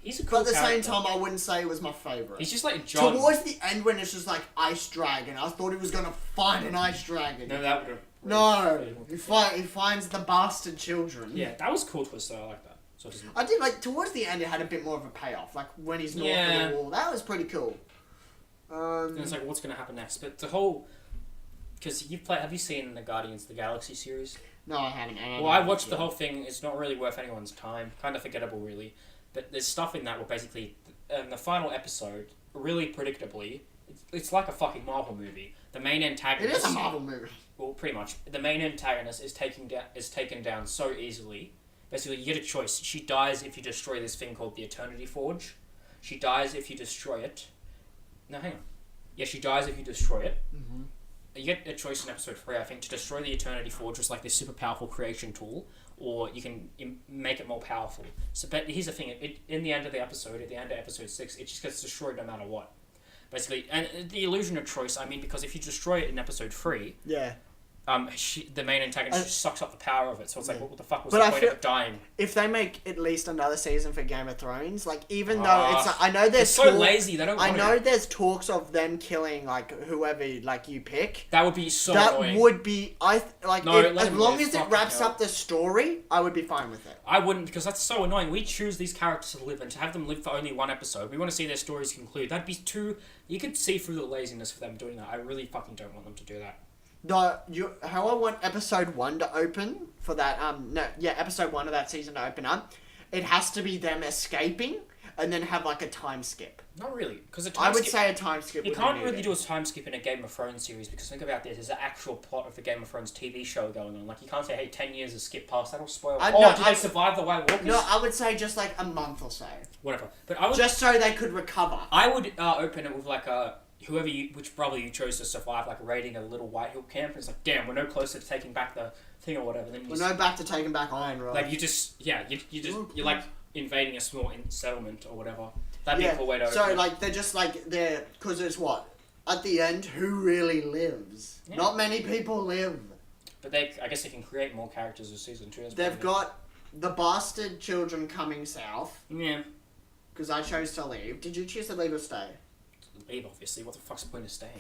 He's a cool But at the character. same time, I wouldn't say it was my favourite. He's just like John. Towards the end, when it's just like Ice Dragon, I thought he was going to find an Ice Dragon. No, that would have... No, he finds the bastard children. Yeah, that was cool twist though, I like that. So I did like, towards the end it had a bit more of a payoff, like when he's north of the wall. That was pretty cool. And it's like, what's going to happen next? But the whole... Because have you seen the Guardians of the Galaxy series? No, I haven't. Well, I watched the whole thing. It's not really worth anyone's time. Kind of forgettable, really. But there's stuff in that where basically, in the final episode, really predictably, it's like a fucking Marvel movie. The main antagonist... It is a Marvel movie. Well, pretty much. The main antagonist is taken down so easily. Basically, you get a choice. She dies if you destroy this thing called the Eternity Forge. She dies if you destroy it. No, hang on. Yeah, she dies if you destroy it. Mm-hmm. You get a choice in episode 3, I think, to destroy the Eternity Forge, which is like this super powerful creation tool, or you can make it more powerful. So, but here's the thing, in the end of the episode, at the end of episode 6, it just gets destroyed no matter what. Basically, and the illusion of choice, I mean, because if you destroy it in episode 3, the main antagonist just sucks up the power of it. So it's like, what the fuck was But the I point feel- of it dying? If they make at least another season for Game of Thrones, like even though it's, I know They're there's so lazy. They don't. I want know it. there's talks of them killing like whoever like you pick. That would be so That annoying. would be No, as let him long live, as it fucking wraps hell. up the story, I would be fine with it. I wouldn't, because that's so annoying. We choose these characters to live, and to have them live for only one episode, we want to see their stories conclude. That'd be too. You could see through the laziness of them doing that. I really fucking don't want them to do that. How I want episode 1 to open for that episode 1 of that season to open up, it has to be them escaping and then have like a time skip. Not really, because I would say a time skip. you would can't be really needed. do a time skip in a Game of Thrones series, because think about this: there's an actual plot of the Game of Thrones TV show going on. Like you can't say, "Hey, 10 years has skipped past." That'll spoil. Did they survive the White Walkers? No, I would say just like a month or so. Whatever, but I would Just so they could recover. I would open it with like a which brother you chose to survive, like raiding a little White Hill camp. And it's like, damn, we're no closer to taking back the thing or whatever. Then We're no back to taking back Iron Rock. like you're like invading a small settlement or whatever. That'd be a cool way to open So it. like they're because it's what at the end who really lives? Yeah. Not many people live. But I guess they can create more characters as season 2. They've got the bastard children coming south. Yeah. Because I chose to leave. Did you choose to leave or stay? Leave, obviously. What the fuck's the point of staying?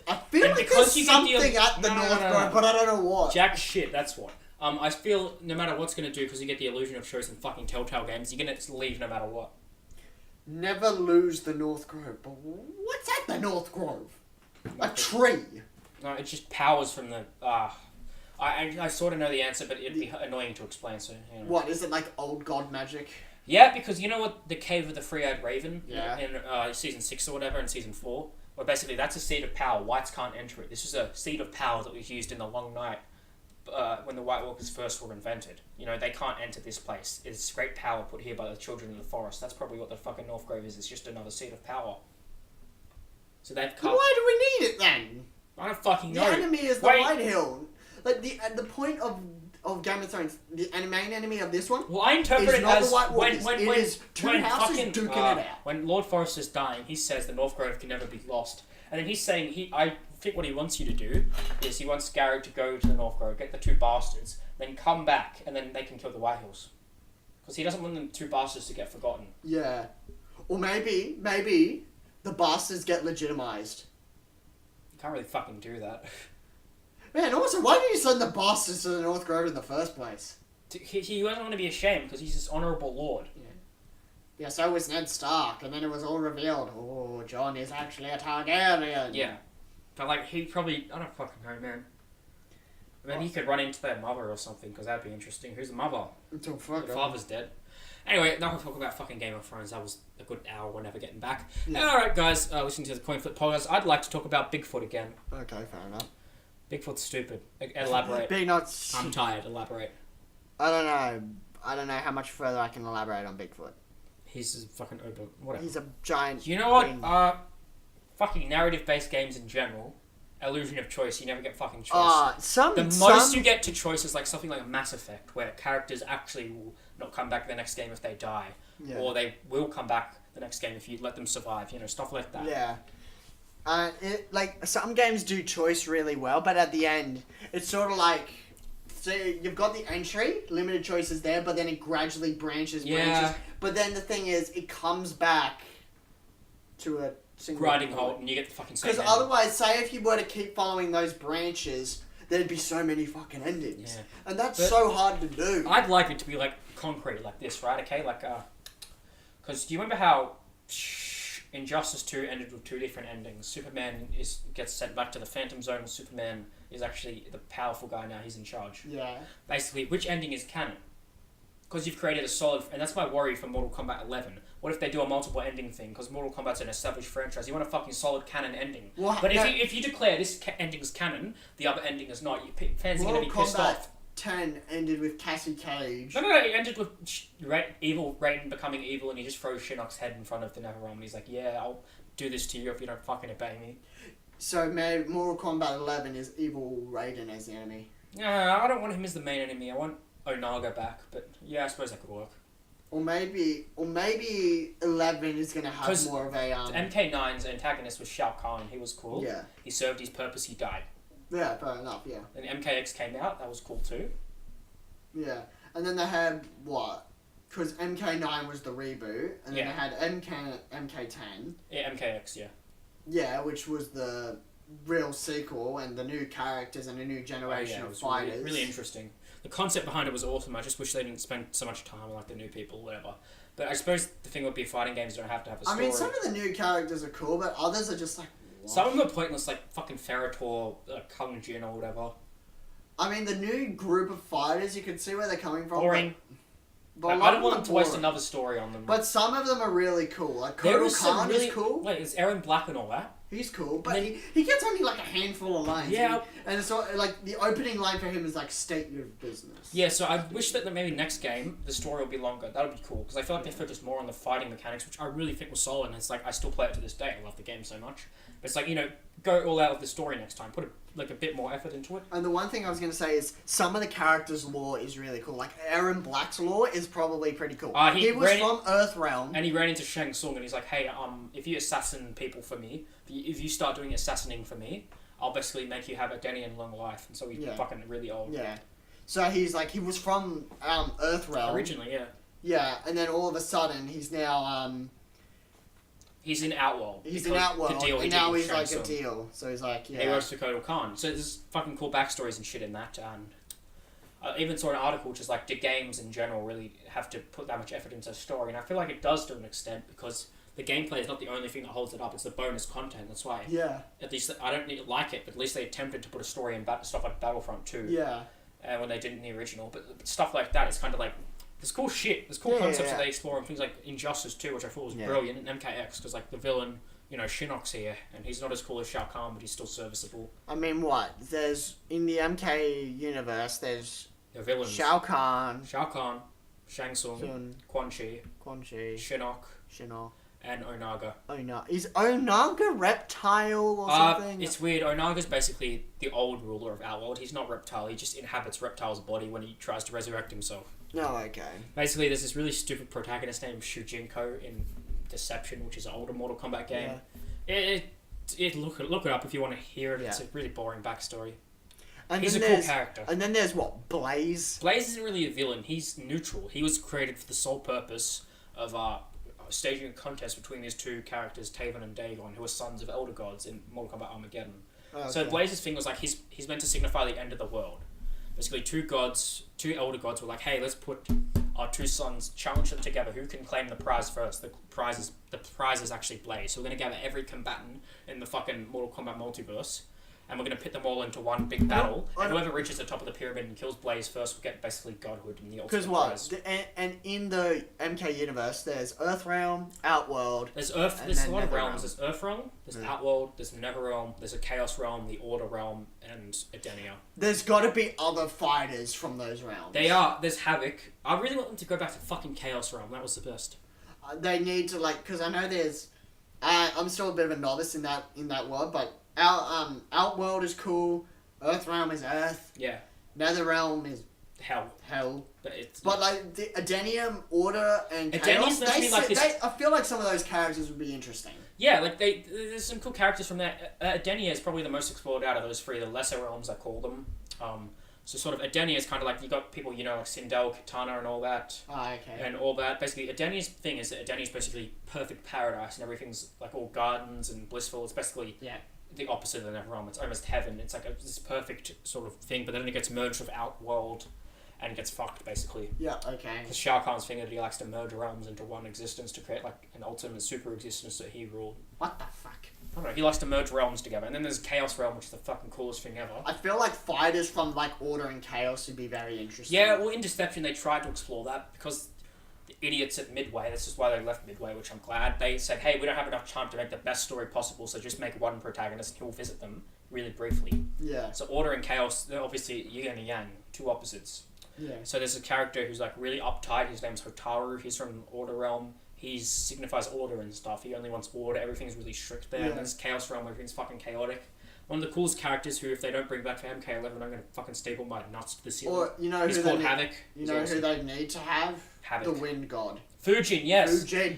I feel And like because there's you get the- something at the No, North no, no, Grove, no. but I don't know what. Jack shit, that's what. I feel no matter what's going to do, because you get the illusion of choice in fucking Telltale games, you're going to leave no matter what. Never lose the North Grove. But what's at the North Grove? A tree. No, it's just powers from the... I sort of know the answer, but it'd be annoying to explain, so... You know. What, is it like old god magic? Yeah, because you know what? The Cave of the Three-Eyed Raven Yeah. in season 6 or whatever, in season 4, where basically that's a seed of power. Whites can't enter it. This is a seed of power that was used in the Long Night when the White Walkers first were invented. You know, they can't enter this place. It's great power put here by the children of the forest. That's probably what the fucking North Grove is. It's just another seed of power. So they've come... Why do we need it then? I don't fucking The know. enemy is the Wait. White Hill. Like the point of Game of Thrones, the main enemy of this one Well, I interpret is it not as the White when Walkers. It is two houses fucking, duking it out. when Lord Forrester's dying, he says the North Grove can never be lost, and then he's saying I think what he wants you to do is he wants Gary to go to the North Grove, get the two bastards, then come back, and then they can kill the White Hills, because he doesn't want the two bastards to get forgotten. Yeah. Or maybe the bastards get legitimized. You can't really fucking do that. Man, also, why did you send the bastards to the North Grove in the first place? He doesn't want to be ashamed because he's this honourable lord. Yeah, so was Ned Stark, and then it was all revealed. Oh, Jon is actually a Targaryen. Yeah, but like he probably I don't fucking know, man. Maybe he could run into their mother or something, because that'd be interesting. Who's the mother? Until fuck. The father's dead. Anyway, now we'll talk about fucking Game of Thrones. That was a good hour. We're never getting back. Yeah. Alright, guys, listening to the Coinflip podcast, I'd like to talk about Bigfoot again. Okay, fair enough. Bigfoot's stupid. Elaborate. Being not. I'm tired. Elaborate. I don't know. I don't know how much further I can elaborate on Bigfoot. He's a fucking over. Whatever. He's a giant. You know what? green- Fucking narrative-based games in general, illusion of choice. You never get fucking choice. The most some you get to choice is like something like a Mass Effect, where characters actually will not come back the next game if they die, Yeah. or they will come back the next game if you let them survive. You know, stuff like that. Yeah. Like some games do choice really well, but at the end, it's sort of like, so you've got the entry, limited choices there, but then it gradually branches. But then the thing is, it comes back to a single Grinding point. halt, and you get the fucking same. Because ending. otherwise, say if you were to keep following those branches, there'd be so many fucking endings, Yeah. and that's But so hard to do. I'd like it to be like concrete, like this, right? Okay, like because do you remember how Injustice 2 ended with two different endings? Superman gets sent back to the Phantom Zone, and Superman is actually the powerful guy now. He's in charge. Yeah. Basically, which ending is canon? Because you've created a solid, and that's my worry for Mortal Kombat 11. What if they do a multiple ending thing? Because Mortal Kombat's an established franchise. You want a fucking solid canon ending. Well, but no. if you declare this ending's canon, the other ending is not, fans are going to be Mortal pissed Kombat off. 10 ended with Cassie Cage. No, it ended with evil Raiden becoming evil, and he just throws Shinnok's head in front of the Netherrealm, and he's like, yeah, I'll do this to you if you don't fucking obey me. So maybe Mortal Kombat 11 is evil Raiden as the enemy. No, I don't want him as the main enemy. I want Onaga back, but yeah, I suppose that could work. Or maybe 11 is gonna have 'Cause more of a MK9's antagonist was Shao Kahn. He was cool. Yeah. He served his purpose. He died. Yeah, fair enough. Yeah. Then MKX came out. That was cool too. Yeah, and then they had what? Because MK9 was the reboot, and then they had MK10. Yeah, MKX. Yeah. Yeah, which was the real sequel and the new characters and a new generation of fighters. Really, really interesting. The concept behind it was awesome. I just wish they didn't spend so much time on like the new people, or whatever. But I suppose the thing would be fighting games don't have to have a story. I mean, some of the new characters are cool, but others are just like. What? Some of them are pointless, like fucking Ferritor, Kung Jin, or whatever. I mean, the new group of fighters, you can see where they're coming from. Boring. But I don't want them to waste another story on them. But some of them are really cool. Like Kotal Khan is cool. Wait, is Aaron Black and all that? He's cool, but he gets only like a handful of lines. Yeah. And it's all, like the opening line for him is like state your business. Yeah, so I wish that maybe next game the story will be longer. That would be cool because I feel like they focused more on the fighting mechanics, which I really think was solid. And it's like I still play it to this day. I love the game so much. But it's like, you know, go all out with the story next time. Put a bit more effort into it. And the one thing I was going to say is some of the characters' lore is really cool. Like Aaron Black's lore is probably pretty cool. He was from Earthrealm. And he ran into Shang Tsung and he's like, hey, if you assassin people for me, if you start doing assassinating for me, I'll basically make you have a Denny and long life. And so he's fucking really old. Yeah. So he's like, he was from Earthrealm. Originally, yeah. Yeah, and then all of a sudden he's now... He's in Outworld. He's in Outworld, and now he's like a deal. So he's like, yeah. He goes to Kotal Khan. So there's fucking cool backstories and shit in that. And I even saw an article which is like, do games in general really have to put that much effort into a story? And I feel like it does to an extent because the gameplay is not the only thing that holds it up. It's the bonus content. That's why. Yeah. At least I don't like it, but at least they attempted to put a story in stuff like Battlefront 2. Yeah. When they didn't in the original. But stuff like that is kind of like... There's cool shit. There's cool concepts that they explore and things like Injustice 2, which I thought was brilliant, and MKX, because like the villain, you know, Shinnok's here, and he's not as cool as Shao Kahn, but he's still serviceable. I mean, what? There's, in the MK universe, there's the villains. Shao Kahn, Shang Tsung, Quan Chi, Shinnok, and Onaga. Is Onaga reptile or something? It's weird. Onaga's basically the old ruler of Outworld. He's not reptile. He just inhabits Reptile's body when he tries to resurrect himself. Oh, okay. Basically, there's this really stupid protagonist named Shujinko in Deception, which is an older Mortal Kombat game. Yeah. Look it up if you want to hear it. Yeah. It's a really boring backstory. And he's a cool character. And then there's what? Blaze? Blaze isn't really a villain. He's neutral. He was created for the sole purpose of staging a contest between these two characters, Taven and Dagon, who are sons of elder gods in Mortal Kombat Armageddon. Oh, okay. So Blaze's thing was like he's meant to signify the end of the world. Basically, two elder gods were like, hey, let's put our two sons, challenge them together. Who can claim the prize first? The prize is actually Blaze. So we're going to gather every combatant in the fucking Mortal Kombat multiverse, and we're going to pit them all into one big battle. And whoever reaches the top of the pyramid and kills Blaze first will get basically godhood and the ultimate prize. Because what? And in the MK universe, there's Earthrealm, Outworld. There's a lot of realms. There's Earthrealm, there's Outworld, there's Netherrealm, there's a Chaos Realm, the Order Realm, and Edenia. There's got to be other fighters from those realms. They are. There's Havoc. I really want them to go back to fucking Chaos Realm. That was the best. They need to because I know there's. I'm still a bit of a novice in that world, but. Outworld is cool. Earthrealm is Earth. Yeah. Netherrealm is Hell. But like the Edenium, Order, and Chaos, I feel like some of those characters would be interesting. Yeah, like there's some cool characters from that. Edenia is probably the most explored out of those three, the lesser realms I call them. So sort of Edenia is kind of like you got people like Sindel, Katana, and all that. Oh, okay. And all that. Basically, Edenia's thing is that Edenia is basically perfect paradise, and everything's like all gardens and blissful. It's basically the opposite of the Netherrealm. It's almost heaven. It's like this perfect sort of thing, but then it gets merged with Outworld and gets fucked, basically. Yeah, okay. Because Shao Kahn's thing that he likes to merge realms into one existence to create like an ultimate super existence that he ruled. What the fuck? I don't know, he likes to merge realms together. And then there's Chaos Realm, which is the fucking coolest thing ever. I feel like fighters from like Order and Chaos would be very interesting. Yeah, well in Deception they tried to explore that because the idiots at Midway, that's just why they left Midway, which I'm glad, they said, hey, we don't have enough time to make the best story possible, so just make one protagonist and he'll visit them really briefly. Yeah. So Order and Chaos, they're obviously yin and yang, two opposites. Yeah. So there's a character who's like really uptight, his name's Hotaru, he's from Order Realm, he signifies order and stuff, he only wants order, everything's really strict there, and there's Chaos Realm where everything's fucking chaotic. One of the coolest characters who, if they don't bring back for MK11, I'm going to fucking staple my nuts to the ceiling. Or, you know, he's called Havoc. You know who they need to have? Havoc. The Wind God. Fujin, yes. Fujin.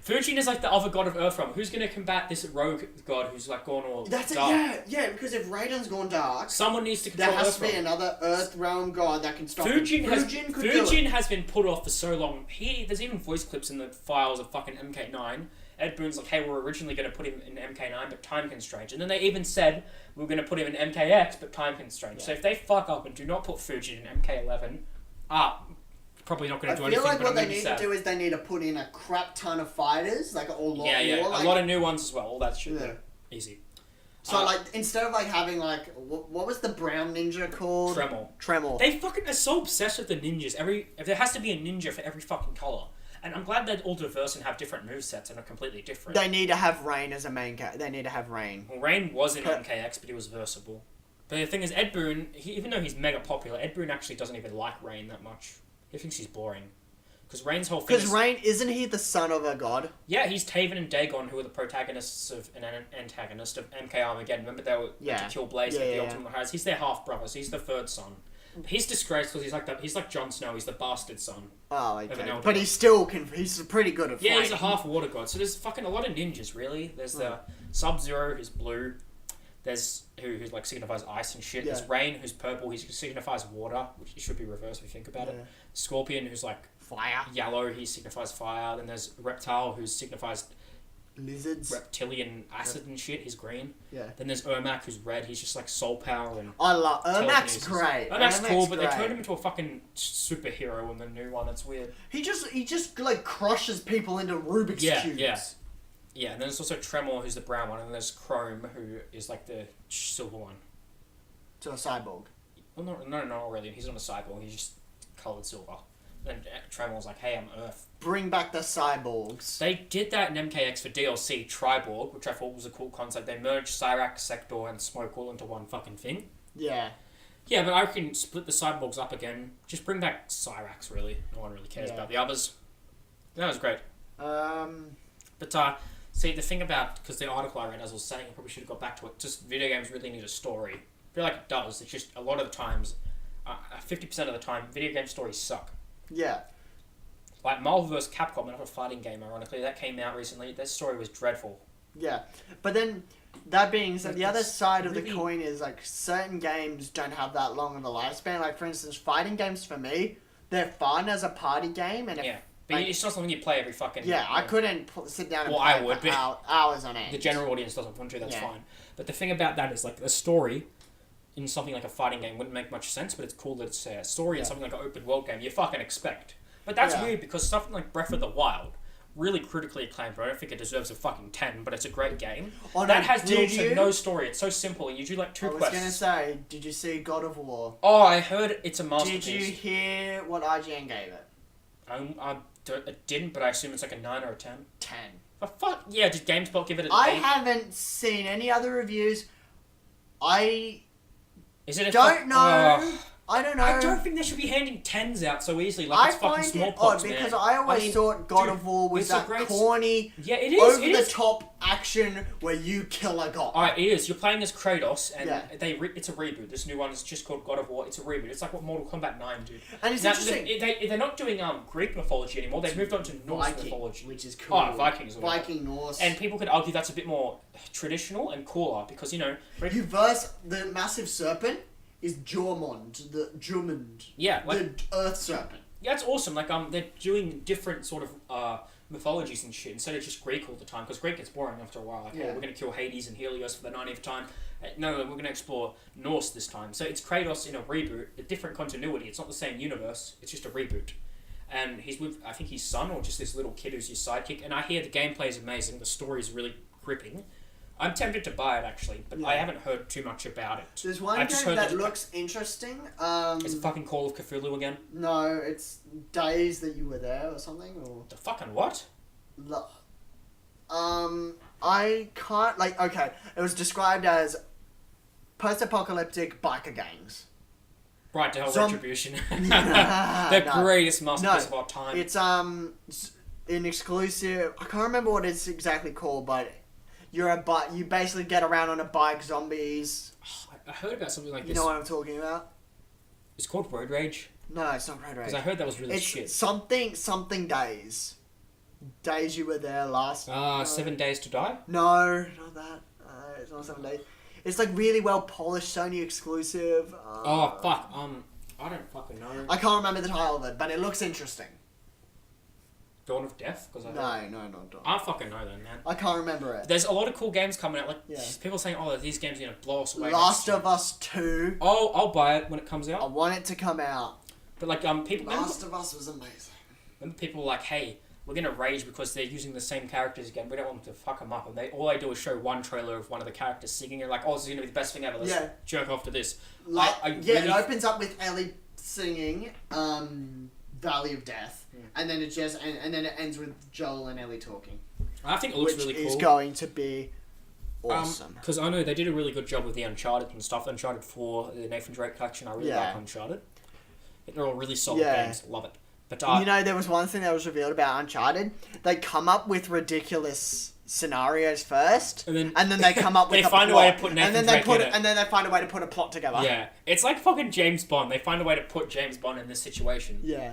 Fujin is like the other god of Earthrealm. Who's going to combat this rogue god who's like gone all That's dark? because if Raiden's gone dark, Someone needs to control there has to be Earthrealm. another Earthrealm god that can stop him. Fujin has been put off for so long. There's even voice clips in the files of fucking MK9. Ed Boon's like, hey, we're originally going to put him in MK9, but time constraints. And then they even said, we're going to put him in MKX, but time constraints. So if they fuck up and do not put Fujin in MK11, probably not going to do anything. I feel like but what they need to do is they need to put in a crap ton of fighters, like a lot more. A lot of new ones as well. All that shit. Yeah. Easy. So instead of having what was the brown ninja called? Tremor. They fucking are so obsessed with the ninjas. If there has to be a ninja for every fucking color. And I'm glad they're all diverse and have different movesets and are completely different. They need to have Rain as a main character. They need to have Rain. Well, Rain was in MKX, but he was versatile. But the thing is, Ed Boon, even though he's mega popular, Ed Boon actually doesn't even like Rain that much. He thinks he's boring. Because Rain's whole thing Because Rain, isn't he the son of a god? Yeah, he's Taven and Dagon, who are the protagonists of an antagonist of MK Armageddon. Remember they were to kill Blaze with the Ultimate Highs? He's their half-brother, so he's the third son. He's disgraced because he's like Jon Snow. He's the bastard son. Oh, okay. But he's still he's pretty good at fighting. Yeah, he's a half water god. So there's fucking a lot of ninjas, really. There's the Sub-Zero, who's blue. There's who like signifies ice and shit. Yeah. There's Rain, who's purple. He signifies water, which should be reversed if you think about it. Scorpion, who's like fire. Yellow, he signifies fire. Then there's Reptile, who signifies lizards, reptilian acid and shit. He's green. Yeah. Then there's Ermac, who's red. He's just like soul power and. I love Ermac's great. Ermac's cool, but they turned him into a fucking superhero in the new one. It's weird. He just like crushes people into Rubik's cubes. Yeah, and then there's also Tremor, who's the brown one, and then there's Chrome, who is like the silver one. So a cyborg. Well, no, not really. He's not a cyborg. He's just coloured silver. And Tremor's like, hey, I'm Earth. Bring back the cyborgs. They did that in MKX for DLC Triborg, which I thought was a cool concept. They merged Cyrax, Sector, and Smoke all into one fucking thing. Yeah. Yeah, but I can split the cyborgs up again. Just bring back Cyrax, really. No one really cares about the others. That was great. But, see, the thing about... Because the article I read, as I was saying, I probably should have got back to it. Just video games really need a story. I feel like it does. It's just a lot of the times... 50% of the time, video game stories suck. Yeah. Like Marvel vs. Capcom, another fighting game, ironically, that came out recently. Their story was dreadful. Yeah. But then, that being said, the other side of the coin is, like, certain games don't have that long of a lifespan. Like, for instance, fighting games for me, they're fun as a party game. And but it's not something you play every fucking... Yeah, I couldn't sit down and play for hours on end. The general audience doesn't want to, that's fine. But the thing about that is, like, a story in something like a fighting game wouldn't make much sense, but it's cool that it's a story in something like an open world game you fucking expect. But that's weird because something like Breath of the Wild, really critically acclaimed, but I don't think it deserves a fucking 10, but it's a great game. That has little to no story. It's so simple. You do like two quests. I was going to say, did you see God of War? Oh, I heard it's a masterpiece. Did you hear what IGN gave it? I didn't, but I assume it's like a 9 or a 10. 10. But fuck, yeah, did GameSpot give it an 8? I haven't seen any other reviews. Is it don't know. I don't know. I don't think they should be handing 10s out so easily. Like it's fucking smallpox, man. Because I always thought God of War was that corny, it is, over-the-top action where you kill a god. Alright, it is. You're playing as Kratos, and it's a reboot. This new one is just called God of War. It's a reboot. It's like what Mortal Kombat 9 did. And it's interesting. They're not doing Greek mythology anymore. They've moved on to Norse mythology. Which is cool. Oh, Vikings. Viking, Norse. And people could argue that's a bit more traditional and cooler because, you verse the massive serpent is Jormund, the Earth Serpent. Yeah, it's awesome. Like, they're doing different sort of mythologies and shit instead of just Greek all the time, because Greek gets boring after a while. Like, hey, we're going to kill Hades and Helios for the 90th time. No, we're going to explore Norse this time. So it's Kratos in a reboot, a different continuity. It's not the same universe. It's just a reboot. And he's with, I think, his son or just this little kid who's his sidekick. And I hear the gameplay is amazing. The story is really gripping. I'm tempted to buy it, actually, but I haven't heard too much about it. There's one game that looks interesting. Is it fucking Call of Cthulhu again? No, it's Days That You Were There or something. Or the fucking what? I can't... okay, it was described as post-apocalyptic biker gangs. Right, to hell Retribution. The greatest masterpiece of our time. It's an exclusive... I can't remember what it's exactly called, but... You basically get around on a bike, zombies. I heard about something like this. You know what I'm talking about? It's called Road Rage? No, it's not Road Rage. Because I heard that was really shit. It's something days. Days You Were There last... 7 Days to Die? No, not that. It's not 7 Days. It's like really well polished, Sony exclusive. Fuck. I don't fucking know. I can't remember the title of it, but it looks interesting. Dawn of Death? No, not Dawn. I don't fucking know then, man. I can't remember it. There's a lot of cool games coming out. Like, people saying, these games are going to blow us away. Last of Us 2. Oh, I'll buy it when it comes out. I want it to come out. But, like, people... Last of Us was amazing. Remember people were like, hey, we're going to rage because they're using the same characters again. We don't want them to fuck them up. And all they do is show one trailer of one of the characters singing. You're like, this is going to be the best thing ever. Let's jerk off to this. It opens up with Ellie singing Valley of Death. And then it and then it ends with Joel and Ellie talking. I think it looks really cool. Which is going to be awesome. Because I know they did a really good job with the Uncharted and stuff. Uncharted 4, the Nathan Drake collection, I really like Uncharted. They're all really solid games. Love it. But there was one thing that was revealed about Uncharted. They come up with ridiculous scenarios first, and then they come up with they find a way to put Nathan Drake in it. And then they find a way to put a plot together. Yeah, it's like fucking James Bond. They find a way to put James Bond in this situation. Yeah,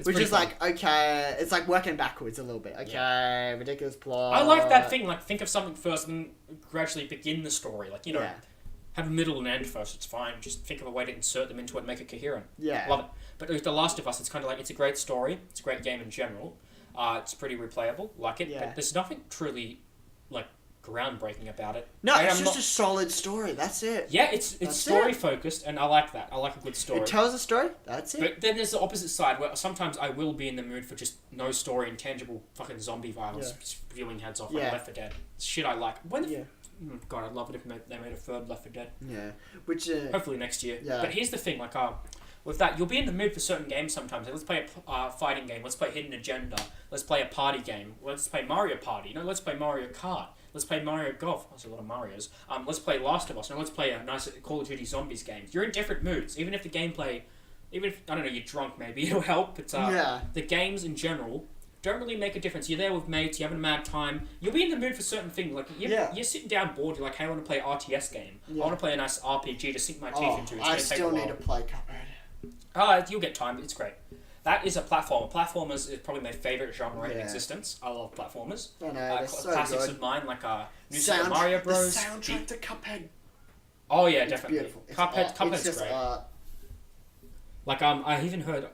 which is fun. Like, okay, it's like working backwards a little bit. Okay, ridiculous plot. I like that thing. Like, think of something first and gradually begin the story. Like, have a middle and end first. It's fine. Just think of a way to insert them into it and make it coherent. Yeah, love it. But with The Last of Us, it's kind of like, it's a great story. It's a great game in general. It's pretty replayable. Like it. Yeah. But there's nothing truly, like, groundbreaking about it. No, it's just a solid story. That's it. Yeah, it's story focused, and I like that. I like a good story. It tells a story. That's it. But then there's the opposite side where sometimes I will be in the mood for just no story and tangible fucking zombie violence, spewing heads off like Left 4 Dead. Shit, I like. God, I'd love it if they made a third Left 4 Dead. Yeah, which hopefully next year. Yeah. But here's the thing, like with that, you'll be in the mood for certain games sometimes. Like, let's play a fighting game. Let's play Hidden Agenda. Let's play a party game. Let's play Mario Party. Let's play Mario Kart. Let's play Mario Golf. That's a lot of Marios. Let's play Last of Us. Let's play a nice Call of Duty Zombies game. You're in different moods. Even if the gameplay, even if, I don't know, you're drunk maybe, it'll help. But the games in general don't really make a difference. You're there with mates, you're having a mad time. You'll be in the mood for certain things. Like, you're sitting down bored, you're like, hey, I want to play an RTS game. I want to play a nice RPG to sink my teeth into. I still need to play Cuphead. You'll get time. It's great. That is a platformer. Platformers is probably my favourite genre in existence. I love platformers. I know, they're so classics good. of mine, like New Super Mario Bros. The soundtrack to Cuphead. Oh yeah, it's definitely. Beautiful. Cuphead's great. Like I even heard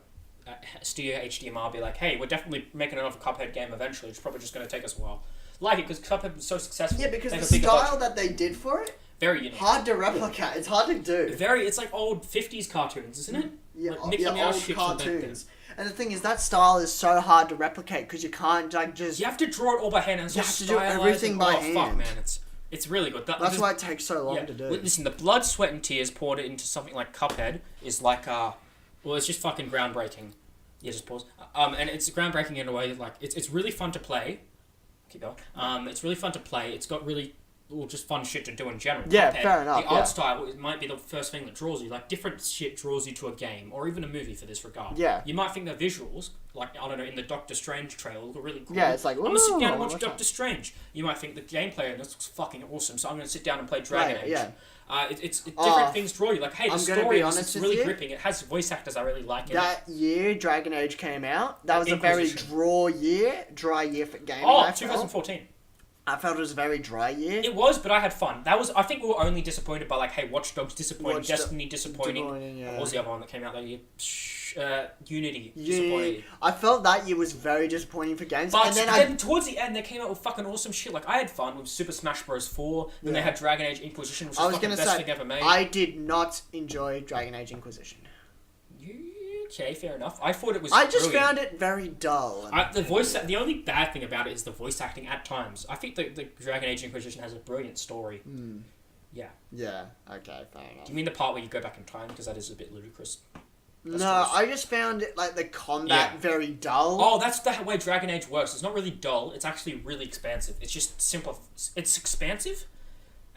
Studio HDMR be like, "Hey, we're definitely making another Cuphead game eventually. It's probably just going to take us a while." Like it because Cuphead was so successful. Yeah, because the style that they did for it, very unique. Hard to replicate. Yeah. It's hard to do. It's like old 50s cartoons, isn't it? Yeah, like old cartoons. And the thing is, that style is so hard to replicate because you can't just. You have to draw it all by hand. And you have to do everything by hand. Fuck, man, it's really good. That's why it takes so long to do. Listen, the blood, sweat, and tears poured into something like Cuphead is like it's just fucking groundbreaking. Yeah, just pause. And it's groundbreaking in a way like it's really fun to play. Keep going. It's really fun to play. It's got really just fun shit to do in general. Yeah, Cuphead, fair enough. The art style might be the first thing that draws you. Like, different shit draws you to a game, or even a movie for this regard. Yeah. You might think the visuals, like, I don't know, in the Doctor Strange trailer, look really cool. Yeah, it's like, I'm going to sit down and watch Doctor Strange. You might think the gameplay in this looks fucking awesome, so I'm going to sit down and play Dragon Age. Yeah. It's different things draw you. Like, hey, the story is really gripping. It has voice actors I really like. That year Dragon Age came out, that was a very dry year for gaming. 2014. I felt it was a very dry year. It was, but I had fun. I think we were only disappointed by, like, hey, Watch Dogs disappointing, Destiny disappointing. What was the other one that came out that year? Unity disappointing. I felt that year was very disappointing for games. But then towards the end, they came out with fucking awesome shit. Like, I had fun with Super Smash Bros. 4. Then they had Dragon Age Inquisition, which was fucking the best thing ever made. I did not enjoy Dragon Age Inquisition. Okay, fair enough. I thought it was I just found it very dull. The only bad thing about it is the voice acting at times. I think the Dragon Age Inquisition has a brilliant story. Yeah. Yeah, okay, fair enough. Do you mean the part where you go back in time? Because that is a bit ludicrous. I just found it, like, the combat very dull. Oh, that's the way Dragon Age works. It's not really dull. It's actually really expansive. It's just simple. It's expansive.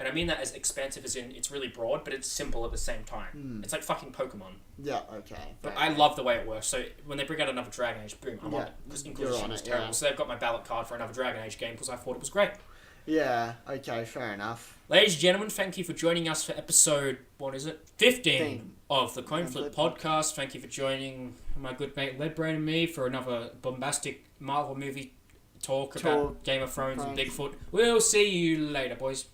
And I mean that as expansive as in it's really broad, but it's simple at the same time. It's like fucking Pokemon. Yeah, okay. But I love the way it works. So when they bring out another Dragon Age, boom, I'm on it. Because Inquisition is terrible. So they've got my ballot card for another Dragon Age game because I thought it was great. Yeah, okay, fair enough. Ladies and gentlemen, thank you for joining us for episode, 15 of the Coinflip podcast. Thank you for joining my good mate Leadbrain and me for another bombastic Marvel movie talk about Game of Thrones and Bigfoot. We'll see you later, boys.